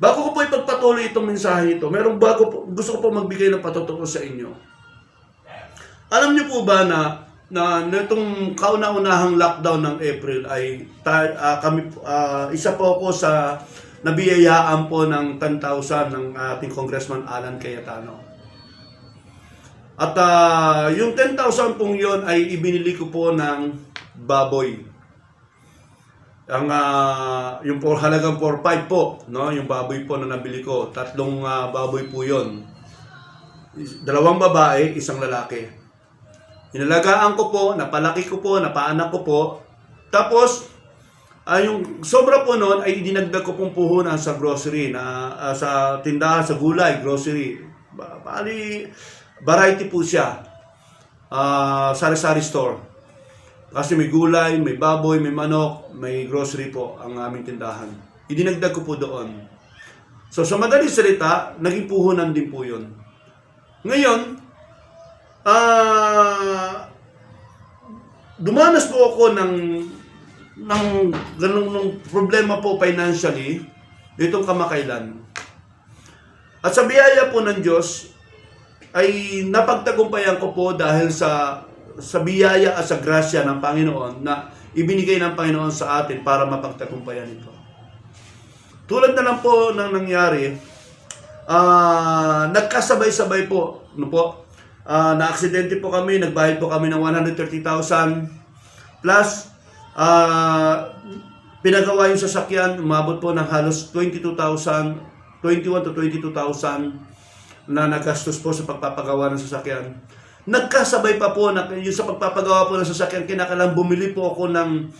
Bago ko po ipagpatuloy itong mensahe ito, gusto ko po magbigay ng patotoo sa inyo. Alam niyo po ba na nitong kauna-unahang lockdown ng April ay isa po ako sa nabiyayaan po ng 10,000 ng ating Congressman Alan Cayetano. At yung 10,000 pong yon ay ibinili ko po ng baboy. Yung halagang 4.5 po, no? Yung baboy po na nabili ko, 3 baboy po yon. 2 babae, 1 lalaki. Inalagaan ko po, napalaki ko po, napaanak ko po. Tapos, yung sobra po noon ay dinagdag ko pong puhunan sa grocery, sa tindahan, sa gulay, grocery. Bali, variety po siya. Sari-sari store. Kasi may gulay, may baboy, may manok, may grocery po ang aming tindahan. Idinagdag ko po doon. So, sa madaling salita, naging puhunan din po yun. Ngayon, dumanas po ako ng ganung problema po financially ditong kamakailan. At sa biyaya po ng Diyos ay napagtagumpayan ko po dahil sa biyaya at sa grasya ng Panginoon na ibinigay ng Panginoon sa atin para mapagtagumpayan ito. Tulad na lang po ng nangyari, nagkasabay-sabay po, na-aksidente po kami, nagbayad po kami ng 130,000 plus pinagawa yung sasakyan, umabot po ng halos 21 to 22,000 na nagastos po sa pagpapagawa ng sasakyan. Nagkasabay pa po na yung sa pagpapagawa po ng sasakyan, kinakailangan bumili po ako ng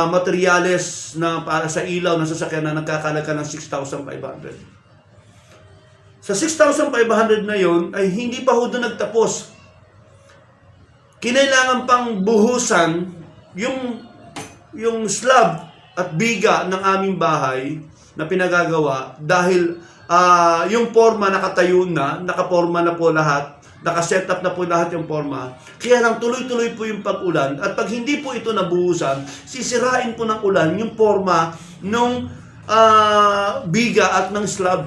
materyales na para sa ilaw ng sasakyan na nagkakalaga ng 6,500. Sa 6,500 na yon ay hindi pa ho doon nagtapos. Kinailangan pang buhusan yung slab at biga ng aming bahay na pinagagawa dahil yung forma nakatayo na, nakaporma na po lahat, nakaset up na po lahat yung forma. Kaya lang tuloy-tuloy po yung pag-ulan at pag hindi po ito nabuhusan, sisirain po ng ulan yung forma ng biga at ng slab.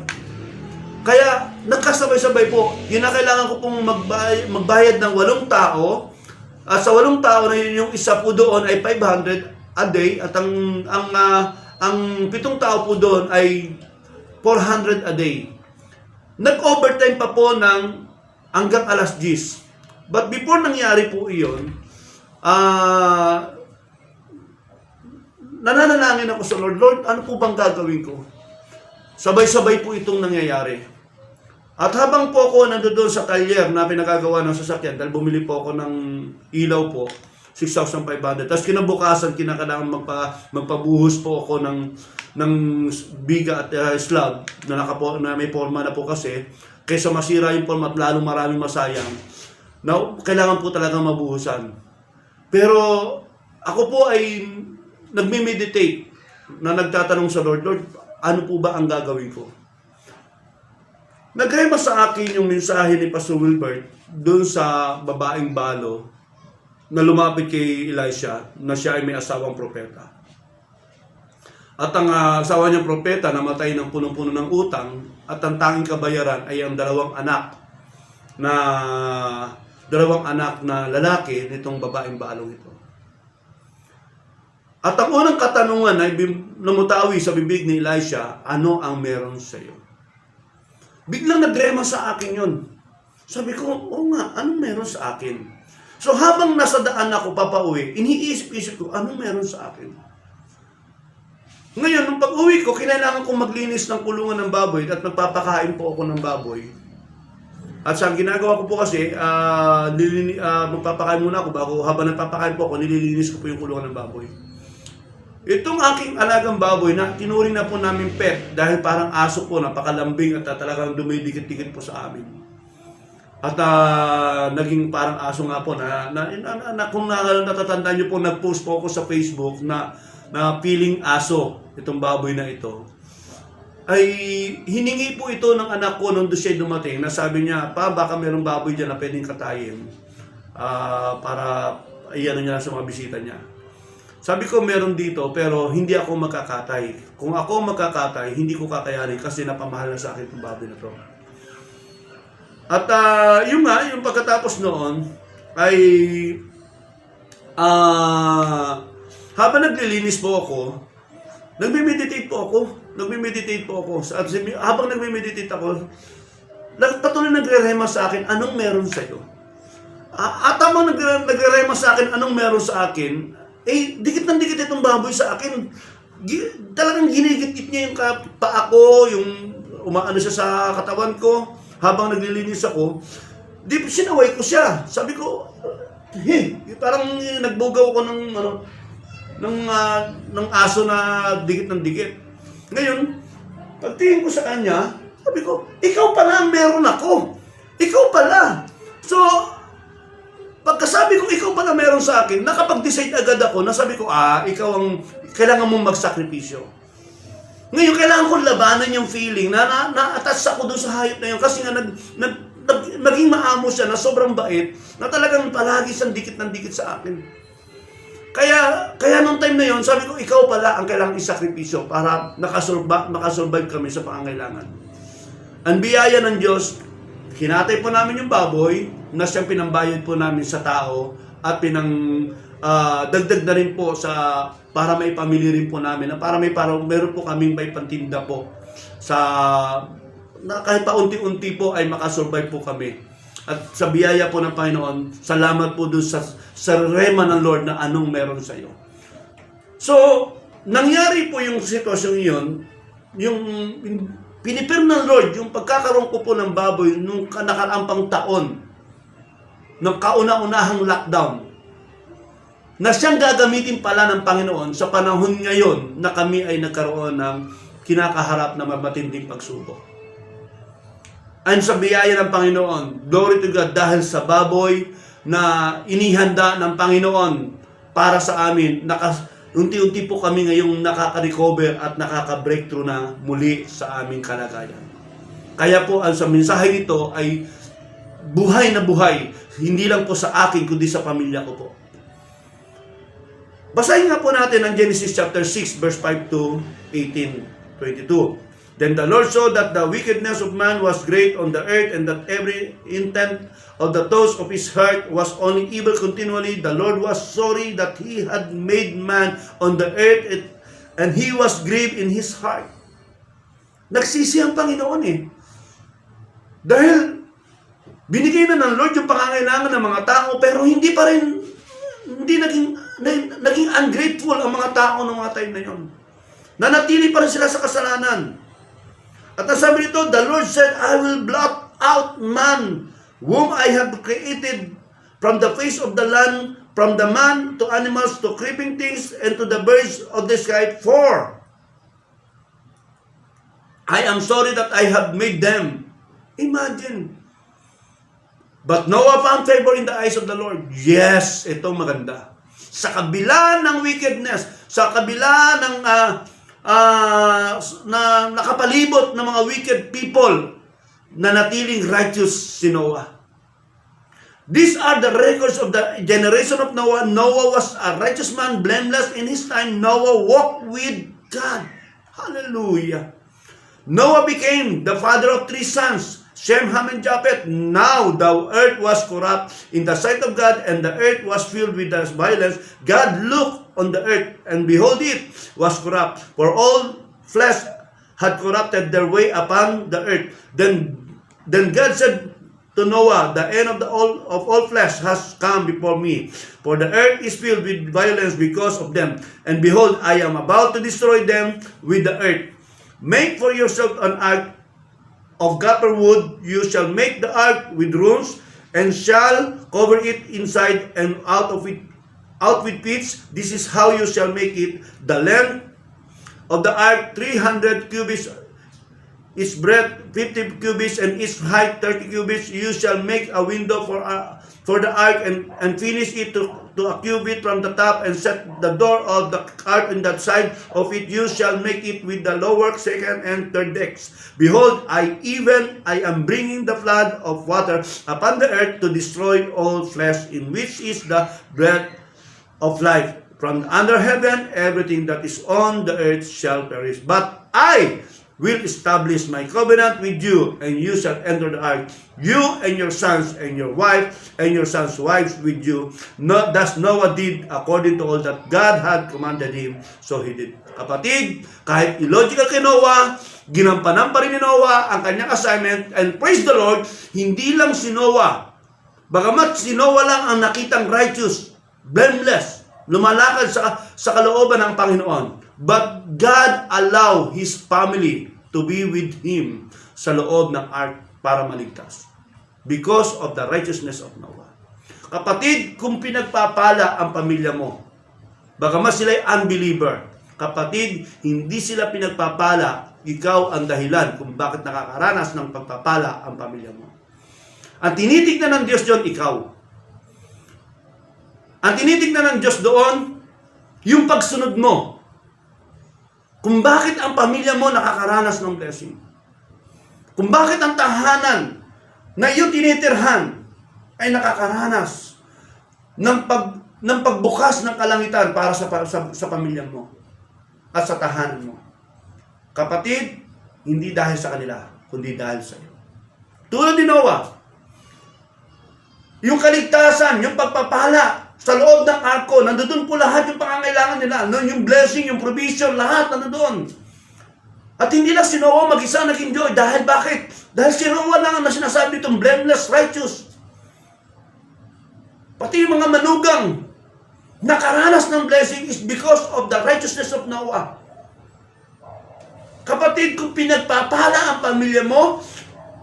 Kaya nagkasabay-sabay po. Kailangan ko pong magbayad ng 8 tao. At sa 8 tao na yun, yung isa po doon ay 500 a day at ang 7 tao po doon ay 400 a day. Nag-overtime pa po ng hanggang alas 10. But before nangyari po iyon, nananalangin ako sa Lord, Lord, ano po bang gagawin ko? Sabay-sabay po itong nangyayari. At habang po ako nandoon sa talyer na pinagagawa ng sasakyan, dahil bumili po ako ng ilaw po, 6,500. Tapos kinabukasan, kinakailangan magpabuhos po ako ng biga at slab na may forma na po kasi, kaysa masira yung forma at lalong maraming masayang, na kailangan po talagang mabuhusan. Pero ako po ay nagme-meditate na nagtatanong sa Lord, Lord, ano po ba ang gagawin ko? Nagrema sa akin yung mensahe ni Pastor Wilbert doon sa babaeng balo na lumapit kay Elisha na siya ay may asawang propeta. At ang asawa niyang propeta namatay ng punong-puno ng utang at ang tanging kabayaran ay ang dalawang anak na lalaki nitong babaeng balong ito. At ang unang katanungan ay namutawi sa bibig ni Elisha, ano ang meron sa iyo? Biglang nagrema sa akin yun. Sabi ko, oo nga, anong meron sa akin? So habang nasa daan ako papauwi, iniisip-isip ko, anong meron sa akin? Ngayon, nung pag-uwi ko, kinailangan kong maglinis ng kulungan ng baboy at magpapakain po ako ng baboy. At sa ginagawa ko po kasi, magpapakain muna ako bago habang nagpapakain po ako, nililinis ko po yung kulungan ng baboy. Itong aking alagang baboy na tinuring na po namin pet dahil parang aso po, napakalambing at talagang dumidikit-dikit po sa amin. At naging parang aso nga po kung natatandaan nyo po, nag-post po ako sa Facebook na feeling aso itong baboy na ito. Ay hiningi po ito ng anak ko nung siya dumating na sabi niya, pa baka mayroong baboy dyan na pwedeng katayin para iyan niya sa mga bisita niya. Sabi ko meron dito pero hindi ako magkakatay. Kung ako magkakatay, hindi ko kakayanin kasi napamahal na sa akin itong baboy na to. At yung pagkatapos noon ay habang naglilinis po ako, nagme-meditate po ako. At habang nagme-meditate ako, patuloy nagre-rema sa akin, anong meron sa iyo? At habang nagre-rema sa akin, anong meron sa akin? Dikit ng dikit itong baboy sa akin. Talagang ginigit-git niya yung paa ko, yung umaano siya sa katawan ko. Habang naglilinis ako, sinaway ko siya. Sabi ko, parang nagbugaw ko ng aso na dikit ng dikit. Ngayon, pagtingin ko sa kanya, sabi ko, ikaw pala ang meron ako. Ikaw pala. So, pagkasabi ko, ikaw pala meron sa akin, nakapag-decide agad ako, nasabi ko, ikaw ang, kailangan mong magsakripisyo. Ngayon, kailangan kong labanan yung feeling na na-attach ako doon sa hayop na yun kasi nga naging maamo siya na sobrang bait na talagang palagi siyang dikit ng dikit sa akin. Kaya nung time na yun, sabi ko, ikaw pala ang kailangang isakripisyo para makasurvive kami sa pangangailangan. Ang biyaya ng Diyos, hinatay po namin yung baboy na siyang pinambayad po namin sa tao at dagdag na rin po para may pamilya rin po namin na meron po kaming may pantinda po na kahit pa unti-unti po ay makasurvive po kami. At sa biyaya po ng Panginoon, salamat po doon sa rema ng Lord na anong meron sa iyo. So, nangyari po yung sitwasyon yun, yung pinipir ng Lord, yung pagkakaroon ko po ng baboy nung nakarampang taon, ng kauna-unahang lockdown, na siyang gagamitin pala ng Panginoon sa panahon ngayon na kami ay nagkaroon ng kinakaharap na matinding pagsubok. and sa biyaya ng Panginoon. Glory to God, dahil sa baboy na inihanda ng Panginoon para sa amin, unti-unti po kami ngayong nakaka-recover at nakaka-breakthrough na muli sa aming kalagayan. Kaya po, ang sa mensahe nito ay buhay na buhay, hindi lang po sa akin, kundi sa pamilya ko po. Basahin nga po natin ang Genesis chapter 6, verse 5 to 18:22. Then the Lord saw that the wickedness of man was great on the earth, and that every intent of the thoughts of his heart was only evil continually. The Lord was sorry that he had made man on the earth, and he was grieved in his heart. Nagsisi ang Panginoon dahil binigay na ng Lord yung pangangailangan ng mga tao, pero hindi naging ungrateful ang mga tao ng mga time na yun. Nanatili pa rin sila sa kasalanan. At ang sabi nito, the Lord said, I will blot out man, whom I have created from the face of the land, from the man to animals, to creeping things, and to the birds of the sky, for I am sorry that I have made them. Imagine. But Noah found favor in the eyes of the Lord. Yes, ito maganda. Sa kabila ng wickedness, sa kabila ng na nakapalibot ng mga wicked people, nanatiling righteous si Noah. These are the records of the generation of Noah. Noah was a righteous man, blameless in his time. Noah walked with God. Hallelujah. Noah became the father of 3 sons, Shem, Ham, and Japheth. Now the earth was corrupt in the sight of God, and the earth was filled with violence. God looked on the earth, and behold, it was corrupt, for all flesh had corrupted their way upon the earth. Then God said to Noah, the end of all flesh has come before me, for the earth is filled with violence because of them. And behold, I am about to destroy them with the earth. Make for yourself an ark of gopher wood. You shall make the ark with rooms, and shall cover it inside and out with pitch. This is how you shall make it. The length of the ark 300 cubits, its breadth 50 cubits, and its height 30 cubits. You shall make a window for the ark, and finish it to a cubit from the top, and set the door of the ark in that side of it. You shall make it with the lower, second, and third decks. Behold, I am bringing the flood of water upon the earth to destroy all flesh, in which is the breath of life. From under heaven, everything that is on the earth shall perish. But I will establish my covenant with you, and you shall enter the ark, you and your sons and your wife and your sons' wives with you. Thus Noah did according to all that God had commanded him, so he did. Kapatid, kahit illogical kay Noah, ginampanan pa rin ni Noah ang kanyang assignment, and praise the Lord, hindi lang si Noah. Bagamat si Noah lang ang nakitang righteous, blameless, lumalakad sa kalooban ng Panginoon, but God allowed his family to be with him sa loob ng ark para maligtas because of the righteousness of Noah. Kapatid, kung pinagpapala ang pamilya mo, bagamat sila'y unbeliever, kapatid, hindi sila pinagpapala, ikaw ang dahilan kung bakit nakakaranas ng pagpapala ang pamilya mo. Ang tinitignan ng Diyos doon, ikaw. Ang tinitignan ng Diyos doon, yung pagsunod mo. Kung bakit ang pamilya mo nakakaranas ng blessing. Kung bakit ang tahanan na iyong tinitirhan ay nakakaranas ng pagbukas ng kalangitan para sa pamilya mo at sa tahanan mo. Kapatid, hindi dahil sa kanila, kundi dahil sa iyo. Tulad ni Noah, yung kaligtasan, yung pagpapala sa loob ng arko, nandoon po lahat yung pangangailangan nila. Yung blessing, yung provision, lahat nandoon. At hindi lang si Noah mag-isa nag-enjoy. Dahil bakit? Dahil si Noah lang ang sinasabi itong blameless, righteous. Pati yung mga manugang nakaranas ng blessing is because of the righteousness of Noah. Kapatid, kung pinagpapala ang pamilya mo,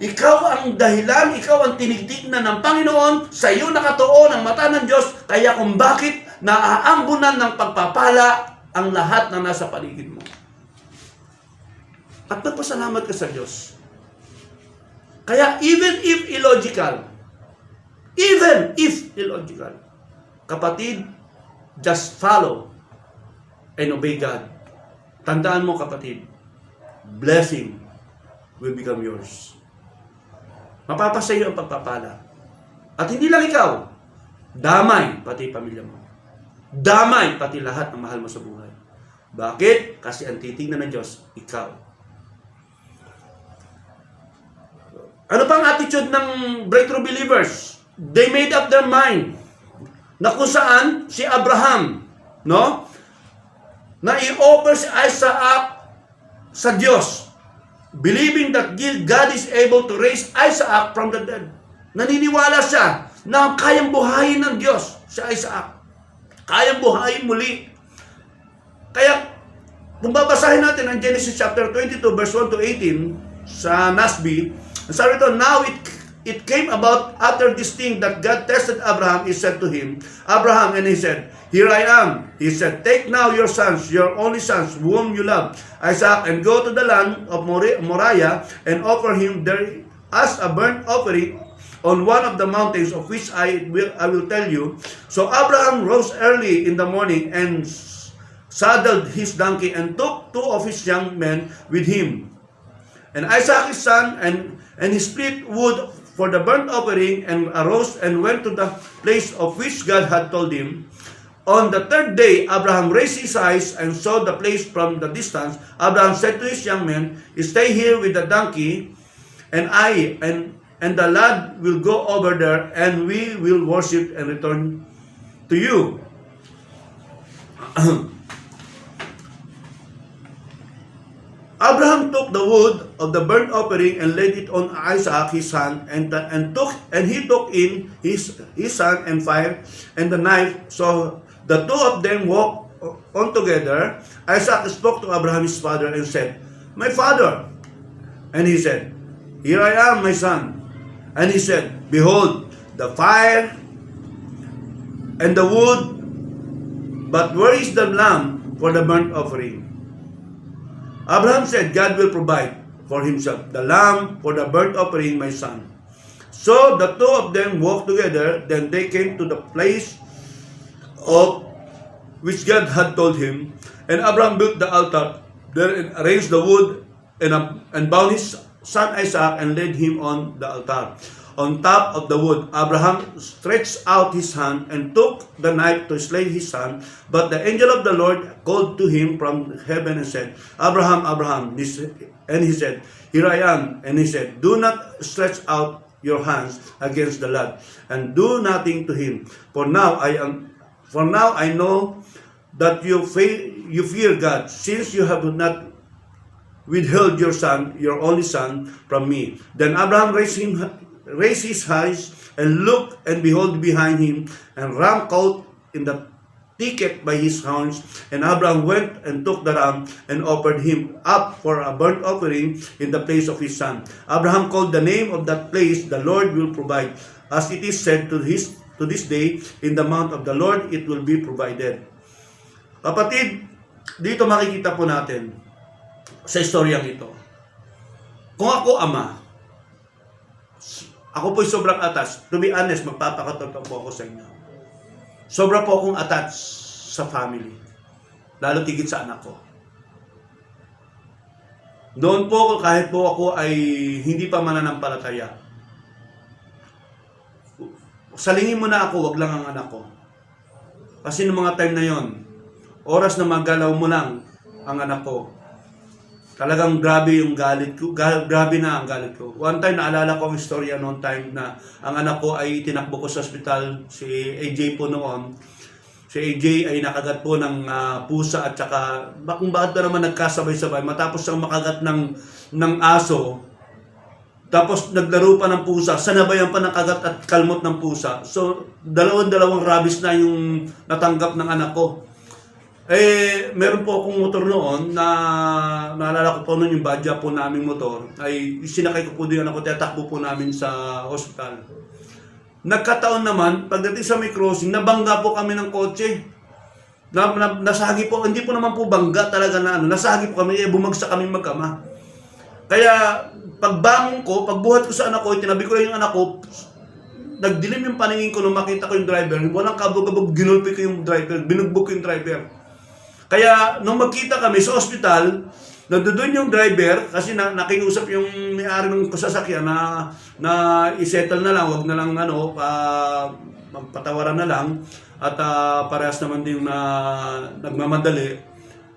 ikaw ang dahilan, ikaw ang tinitignan ng Panginoon, sa iyo nakatuon ang mata ng Diyos, kaya kung bakit naaambunan ng pagpapala ang lahat na nasa paligid mo. At magpasalamat ka sa Diyos. Kaya even if illogical, kapatid, just follow and obey God. Tandaan mo kapatid, blessing will become yours. Mapapasa iyo ang pagpapala. At hindi lang ikaw, damay pati pamilya mo. Damay pati lahat ng mahal mo sa buhay. Bakit? Kasi ang titingnan ng Diyos, ikaw. Ano pang attitude ng breakthrough believers? They made up their mind na kung saan si Abraham, no? Na i-offer si Isaac sa Diyos, believing that God is able to raise Isaac from the dead. Naniniwala siya na kayang buhayin ng Diyos si Isaac. Kayang buhayin muli. Kaya, kung babasahin natin ang Genesis chapter 22, verse 1 to 18, sa NASB, sabi ito, now it came about after this thing that God tested Abraham. He said to him, Abraham, and he said, here I am. He said, take now your sons, your only sons, whom you love, Isaac, and go to the land of Moriah, and offer him there as a burnt offering on one of the mountains of which I will tell you. So Abraham rose early in the morning and saddled his donkey and took 2 of his young men with him, and Isaac his son, and he split wood for the burnt offering, and arose and went to the place of which God had told him. On the 3rd day, Abraham raised his eyes and saw the place from the distance. Abraham said to his young men, stay here with the donkey, and the lad will go over there, and we will worship and return to you. Abraham took the wood of the burnt offering and laid it on Isaac his son, and he took in his son and fire and the knife. So the 2 of them walked on together. Isaac spoke to Abraham his father and said, my father. And he said, here I am, my son. And he said, behold, the fire and the wood, but where is the lamb for the burnt offering? Abraham said, God will provide for himself the lamb for the burnt offering, my son. So the 2 of them walked together. Then they came to the place of which God had told him. And Abraham built the altar there and arranged the wood and bound his son Isaac and laid him on the altar. On top of the wood, Abraham stretched out his hand and took the knife to slay his son. But the angel of the Lord called to him from heaven and said, Abraham, Abraham. And he said, here I am. And he said, do not stretch out your hands against the lad, and do nothing to him. For now I know that you fear God, since you have not withheld your son, your only son, from me. Then Abraham raised his eyes and looked, and behold, behind him, and ram caught in the thicket by his horns. And Abraham went and took the ram and offered him up for a burnt offering in the place of his son. Abraham called the name of that place, the Lord will provide. As it is said to this day, in the mount of the Lord it will be provided. Kapatid, dito makikita po natin sa istoryang ito. Kung ako ama, ako po'y sobrang attached. To be honest, magpapakatotoo po ako sa inyo. Sobra po akong attached sa family. Lalo tigit sa anak ko. Doon po, kahit po ako ay hindi pa mananampalataya, salingin mo na ako, wag lang ang anak ko. Kasi noong mga time na yon, oras na magalaw mo lang ang anak ko, talagang grabe yung galit ko. Grabe na ang galit ko. One time, naalala ko ang istorya noong time na ang anak ko ay tinakbo ko sa ospital. Si AJ po noon. Si AJ ay nakagat po ng pusa at saka, kung bakit na naman nagkasabay-sabay. Matapos siyang makagat ng aso, tapos naglaro pa ng pusa, sanabayan pa ng kagat at kalmot ng pusa. So, dalawang rabies na yung natanggap ng anak ko. Meron po akong motor noon na naalala ko po noon yung badya po naming motor ay sinakay ko po din ako, tatakbo po namin sa hospital. Nagkataon naman, pagdating sa may crossing, nabangga po kami ng kotse. Nasagi po, hindi po naman po bangga talaga na nasagi po kami, bumagsak kami magkama. Kaya pagbangon ko, pagbuhat ko sa anak ko, tinabi ko lang yung anak ko, nagdilim yung paningin ko nung makita ko yung driver. Walang kabog-kabog, ginulpi ko yung driver, binugbog ko yung driver. Kaya, nung magkita kami sa ospital, nandoon yung driver, kasi nakiusap yung may-ari ng sasakyan na isettle na lang, wag na lang magpatawaran na lang, at parehas naman din na nagmamadali.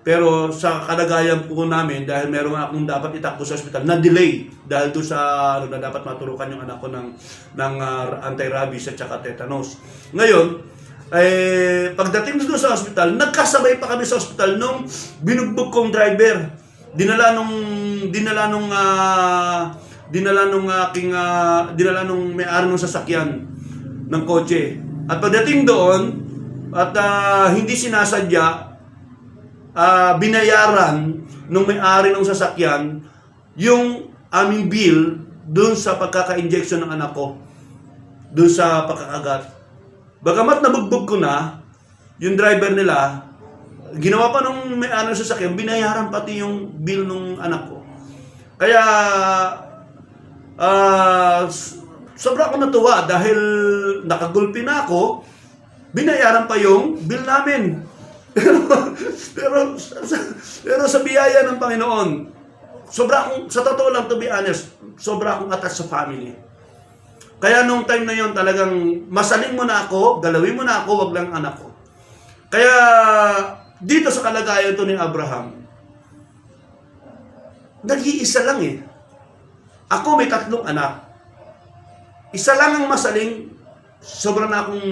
Pero sa kalagayan po namin, dahil meron akong dapat itakbo sa ospital, na-delay dahil doon sa na dapat maturukan yung anak ko ng anti-rabies at saka tetanus. Ngayon, pagdating doon sa ospital, nagkasabay pa kami sa ospital nung binugbog kong driver. Dinala nung may-ari ng sasakyan ng kotse. At pagdating doon, at hindi sinasadya, binayaran nung may-ari ng sasakyan yung aming bill dun sa pagkaka-injection ng anak ko, dun sa pagkakagat. Bagamat nabugbog ko na, yung driver nila, ginawa pa nung may-ari ng sasakyan, binayaran pati yung bill ng anak ko. Kaya, sobra ako natuwa dahil nakagulpi na ako, binayaran pa yung bill namin. pero sa biyaya ng Panginoon, sa totoo lang, to be honest, sobra akong attached sa family. Kaya nung time na yon talagang masaling mo na ako, galawin mo na ako, wag lang anak ko. Kaya dito sa kalagayan to ni Abraham, nag-iisa lang eh. Ako may 3 anak. Isa lang ang masaling, sobra na akong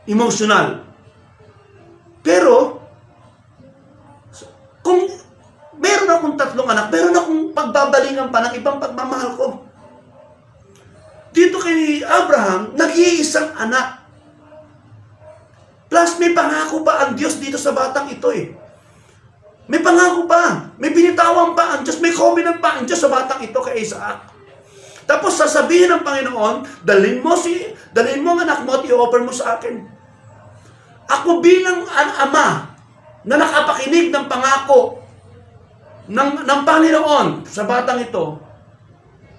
emotional. Pero, kung meron akong 3 anak, meron akong pagbabalingan pa ng ibang pagmamahal ko. Dito kay Abraham, nag-iisang anak. Plus, may pangako pa ang Diyos dito sa batang ito eh. May pangako pa. May binitawan pa ang Diyos. May covenant pa ang Diyos sa batang ito kay Isaac. Tapos sasabihin ng Panginoon, dalhin mo ang anak mo at i-offer mo sa akin. Ako bilang ama na nakapakinig ng pangako ng Panginoon sa batang ito,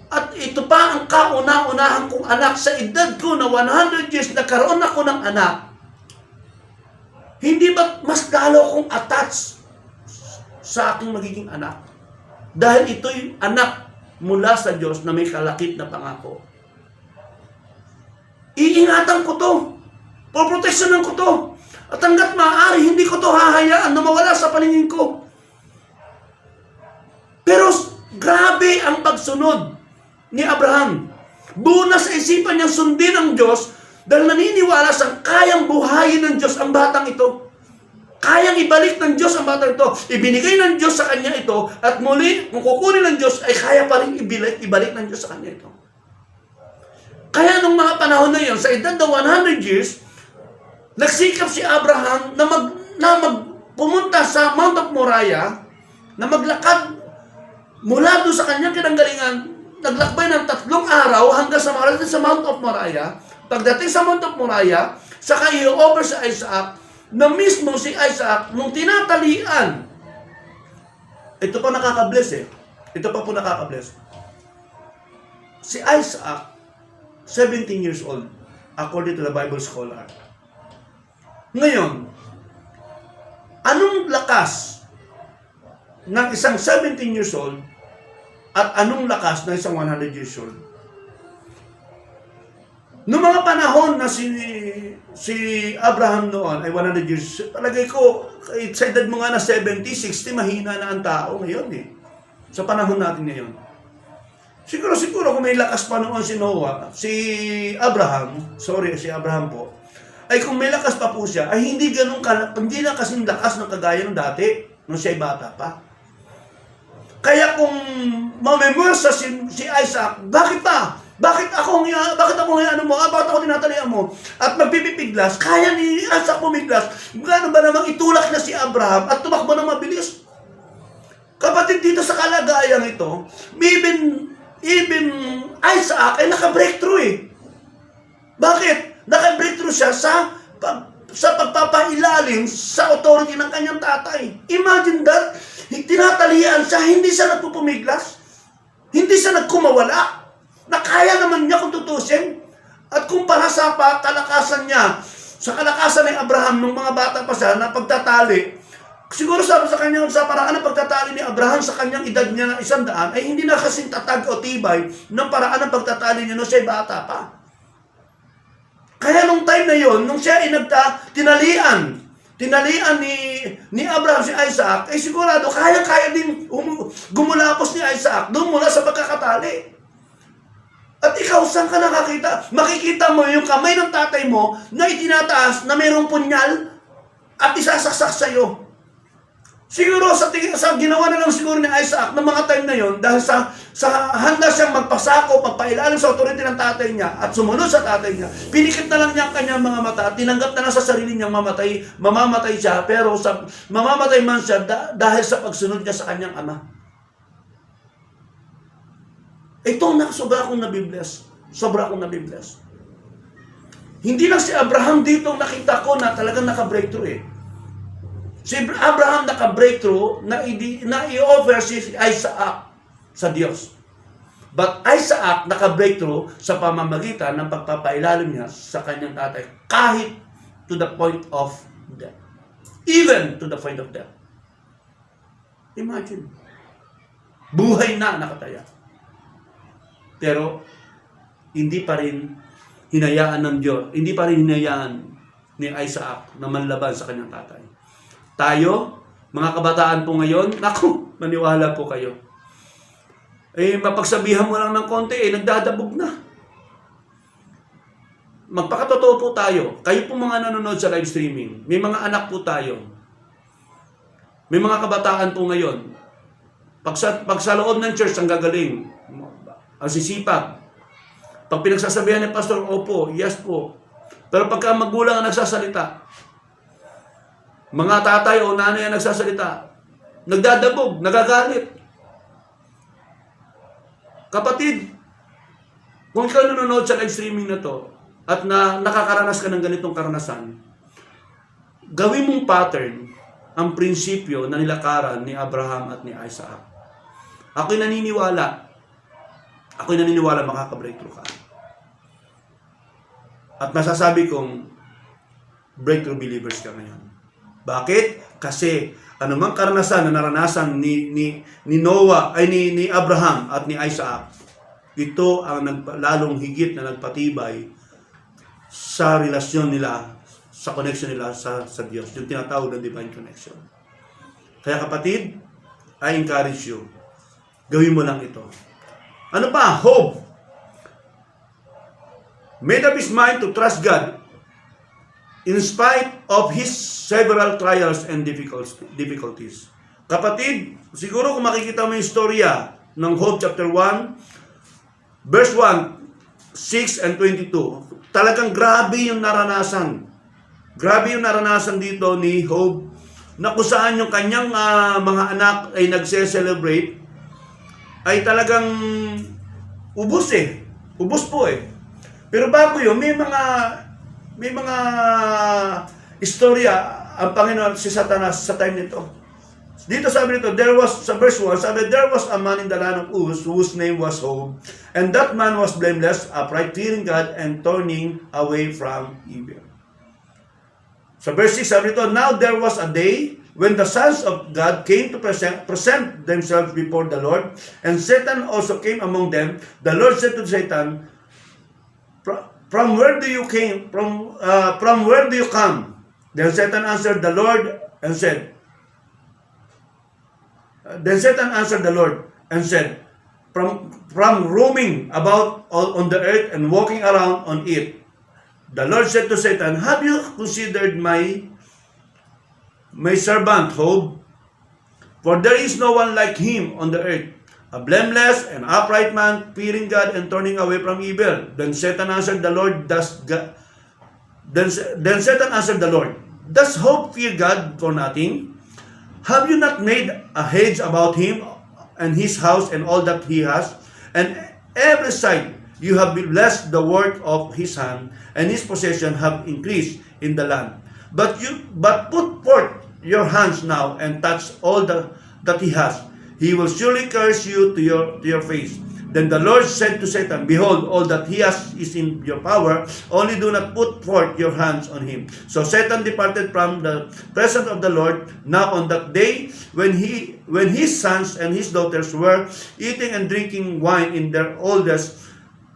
at ito pa ang kauna-unahan kong anak sa edad ko na 100 years, nagkaroon ako ng anak, hindi ba mas lalo akong attached sa aking magiging anak? Dahil ito'y anak mula sa Diyos na may kalakip na pangako. Iingatan ko to. Poproteksyonan ko to. At hanggat maaari, hindi ko to hahayaan na mawala sa paningin ko. Pero grabe ang pagsunod ni Abraham. Buo na sa isipan niyang sundin ang Diyos dahil naniniwala sa kayang buhayin ng Diyos ang batang ito. Kayang ibalik ng Diyos ang batang ito. Ibinigay ng Diyos sa kanya ito at muli, kung kukunin ng Diyos, ay kaya pa rin ibalik ng Diyos sa kanya ito. Kaya nung mga panahon na yun, sa edad na 100 years, nagsikap si Abraham na pumunta sa Mount of Moriah, na maglakad mula doon sa kanyang kinanggalingan, naglakbay ng 3 araw hanggang sa marating sa Mount of Moriah. Pagdating sa Mount of Moriah, saka i-offer sa Isaac, na mismo si Isaac, nung tinatalian, ito pa nakaka-bless eh. Ito pa po nakaka-bless. Si Isaac, 17 years old, according to the Bible scholar. Ngayon, anong lakas ng isang 17 years old at anong lakas ng isang 100 years old? Noong mga panahon na si Abraham noon ay 100 years, palagay ko, sa edad mo nga na 70, 60, mahina na ang tao ngayon eh. Sa panahon natin ngayon. Siguro kung may lakas pa noon si Abraham po, ay kung may lakas pa po siya, ay hindi na kasing lakas ng kagaya ng dati, nung siya'y bata pa. Kaya kung mamemorsa si Isaac, bakit ako tinatalian mo? At magpipipiglas, kaya ni Isaac pumiglas, gano'n ba namang itulak na si Abraham at tumakbo ng mabilis? Kapatid, dito sa kalagayan ito, even Isaac ay naka-breakthrough eh. Bakit? Naka-breakthrough siya sa sa pagpapailalim sa authority ng kanyang tatay. Imagine that, tinatalian siya, hindi siya nagpupumiglas, hindi siya nagkumawala, na kaya naman niya kung tutusin. At kumpara sa kalakasan niya, sa kalakasan ni Abraham nung mga bata pa siya na pagtatali, siguro sabi sa kanya, sa paraan ng pagtatali ni Abraham sa kanyang edad niya na 100, ay hindi na kasing tatag o tibay ng paraan ng pagtatali niya nung siya'y bata pa. Kaya nung time na yon, nung siya ay tinalian ni Abraham si Isaac, ay sigurado kaya din gumulapos ni Isaac doon mula sa pagkakatali. At ikaw, saan ka nakakita? Makikita mo yung kamay ng tatay mo na itinataas na mayroong punyal at isasaksak sa'yo. Siguro sa ginawa na lang siguro ni Isaac ng mga time na yon, dahil sa handa siyang magpasako, magpailalim sa authority ng tatay niya at sumunod sa tatay niya, pinikit na lang niya ang kanyang mga mata at tinanggap na lang sa sarili niyang mamamatay siya, pero mamamatay man siya dahil sa pagsunod niya sa kanyang ama. Ito na, sobra akong nabibless. Hindi lang si Abraham dito nakita ko na talagang naka-breakthrough Si Abraham naka-breakthrough na i-offer si Isaac sa Diyos. But Isaac naka-breakthrough sa pamamagitan ng pagpapailalim niya sa kanyang tatay kahit to the point of death. Even to the point of death. Imagine. Buhay na nakataya. Pero hindi pa rin hinayaan ng Diyos, hindi pa rin hinayaan ni Isaac na manlaban sa kanyang tatay. Tayo, mga kabataan po ngayon, naku, maniwala po kayo. Mapagsabihan mo lang ng konti, nagdadabog na. Magpakatotoo po tayo. Kayo po mga nanonood sa live streaming, may mga anak po tayo. May mga kabataan po ngayon. Pag sa loob ng church, ang gagaling, ang sisipag. Pag pinagsasabihan ni pastor, opo, yes po. Pero pagka magulang ang nagsasalita, mga tatay o nanay ang nagsasalita, nagdadabog, nagagalit. Kapatid, kung ikaw nanonood sa live streaming na to, at nakakaranas ka ng ganitong karanasan, gawin mong pattern ang prinsipyo na nilakaran ni Abraham at ni Isaac. Ako'y naniniwala makaka-breakthrough ka. At masasabi kong breakthrough believers ka ngayon. Bakit? Kasi anumang karanasan na naranasan ni Noah ay ni Abraham at ni Isaac, ito ang lalong higit na nagpatibay sa relasyon nila, sa connection nila sa Diyos, yung tinatawag na divine connection. Kaya kapatid, I encourage you, gawin mo lang ito. Ano pa? Hope. Made up his mind to trust God in spite of his several trials and difficulties. Kapatid, siguro kung makikita mo yung istorya ng Job chapter 1, verse 1, 6 and 22, talagang grabe yung naranasan. Grabe yung naranasan dito ni Job, na kung saan yung kanyang mga anak ay nagse-celebrate, ay talagang ubos Ubos po Pero bago yun, may mga istorya ang Panginoon si Satanas sa time nito. Dito sabi nito, sa verse 1, sabi, there was a man in the land of Uz whose name was Job, and that man was blameless, upright, fearing God, and turning away from evil. Sa verse 6, sabi nito, now there was a day when the sons of God came to present themselves before the Lord, and Satan also came among them. The Lord said to Satan, From where do you come? Then Satan answered the Lord and said, From roaming about on the earth and walking around on it. The Lord said to Satan, have you considered my servant Job? For there is no one like him on the earth, a blameless and upright man, fearing God and turning away from evil. Then Satan answered the Lord, Does Job fear God for nothing? Have you not made a hedge about him and his house and all that he has? And every side you have blessed the work of his hand, and his possession have increased in the land. But put forth your hands now and touch all that he has. He will surely curse you to your face. Then the Lord said to Satan, Behold, all that he has is in your power, only do not put forth your hands on him. So Satan departed from the presence of the Lord. Now on that day, when his sons and his daughters were eating and drinking wine in their oldest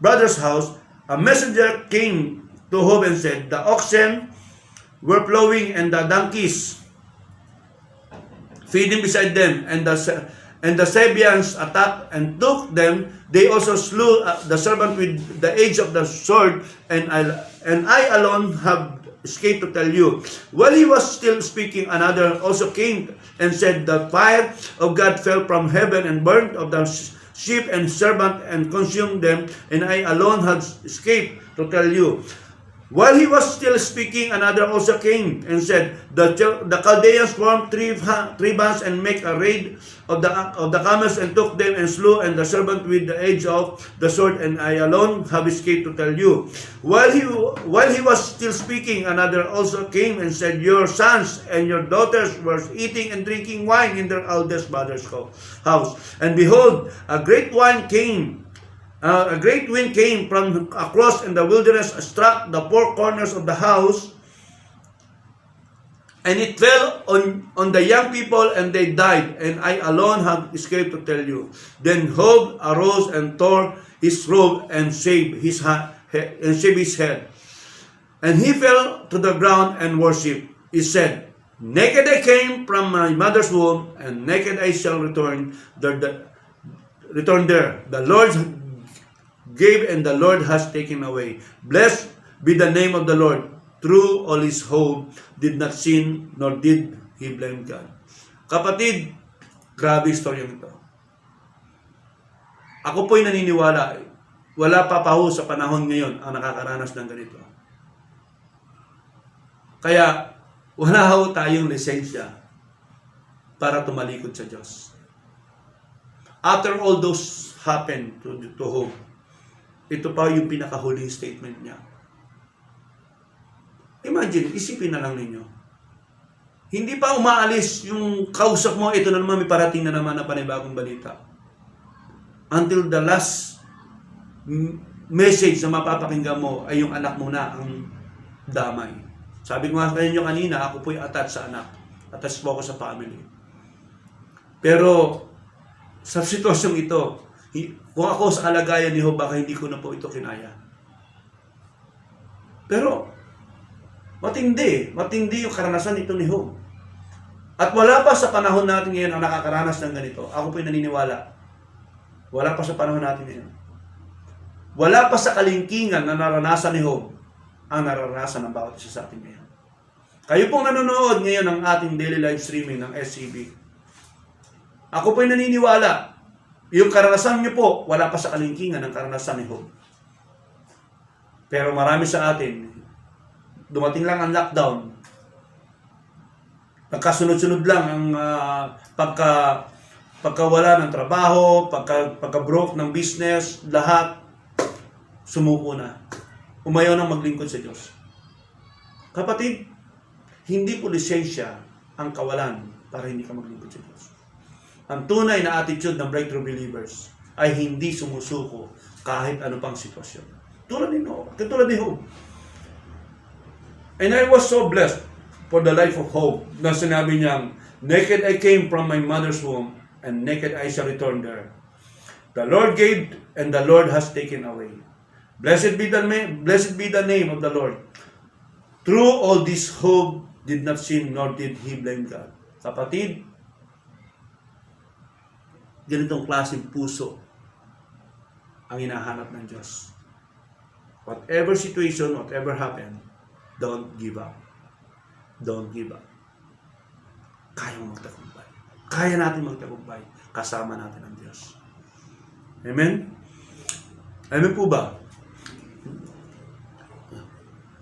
brother's house, a messenger came to Job and said, The oxen were plowing and the donkeys feeding beside them, and the Sabians attacked and took them. They also slew the servant with the edge of the sword, and I alone have escaped to tell you. While he was still speaking, another also came and said, The fire of God fell from heaven and burned of the sheep and servant and consumed them, and I alone have escaped to tell you. While he was still speaking, another also came and said, The Chaldeans formed three bands and make a raid of the camels and took them and slew and the servant with the edge of the sword, and I alone have escaped to tell you. While he was still speaking, another also came and said, Your sons and your daughters were eating and drinking wine in their eldest brother's house. And behold, a great wind came from across in the wilderness, struck the four corners of the house, and it fell on the young people, and they died, and I alone have escaped to tell you. Then Job arose and tore his robe and shaved his head. And he fell to the ground and worshipped. He said, Naked I came from my mother's womb, and naked I shall return there. The Lord gave, and the Lord has taken away. Blessed be the name of the Lord. Through all his hope, did not sin, nor did he blame God. Kapatid, grabe istorya nito. Ako po'y naniniwala, wala pa ho sa panahon ngayon ang nakakaranas ng ganito. Kaya, wala ho tayong lisensya para tumalikod sa Diyos. After all those happened to Job, ito pa yung pinakahuling statement niya. Imagine, isipin na lang ninyo. Hindi pa umaalis yung kausap mo, ito na naman, may parating na naman na panibagong balita. Until the last message na mapapakinggan mo ay yung anak mo na ang damay. Sabi ko nga sa inyo kanina, ako po'y attached sa anak. Attached po ako sa family. Pero, sa sitwasyong ito, kung ako sa kalagayan ni Job, baka hindi ko na po ito kinaya. Pero, matindi yung karanasan nito ni Job. At wala pa sa panahon natin ngayon ang nakakaranas ng ganito. Ako po'y naniniwala. Wala pa sa panahon natin ngayon. Wala pa sa kalingkingan na naranasan ni Job ang naranasan ng bawat isa sa atin ngayon. Kayo pong nanonood ngayon ng ating daily live streaming ng SCB. Ako po'y naniniwala. Yung karanasan niyo po, wala pa sa kalingkingan ang karanasan ni Job. Pero marami sa atin, dumating lang ang lockdown. Nagkasunod-sunod lang ang pagkawala ng trabaho, pagka-broke ng business, lahat sumuko na. Umayaw nang maglingkod sa Diyos. Kapatid, hindi po lisensya ang kawalan para hindi ka maglingkod sa Diyos. Ang tunay na attitude ng breakthrough believers ay hindi sumusuko kahit ano pang sitwasyon. Tulad ni Job. And I was so blessed for the life of Job na sinabi niyang, Naked I came from my mother's womb, and naked I shall return there. The Lord gave, and the Lord has taken away. Blessed be the name of the Lord. Through all this, Job did not sin, nor did he blame God. Kapatid, ganitong klaseng puso ang hinahanap ng Diyos. Whatever situation, whatever happened, don't give up. Don't give up. Kaya mo magtagumpay. Kaya natin magtagumpay. Kasama natin ang Diyos. Amen? Amen po ba?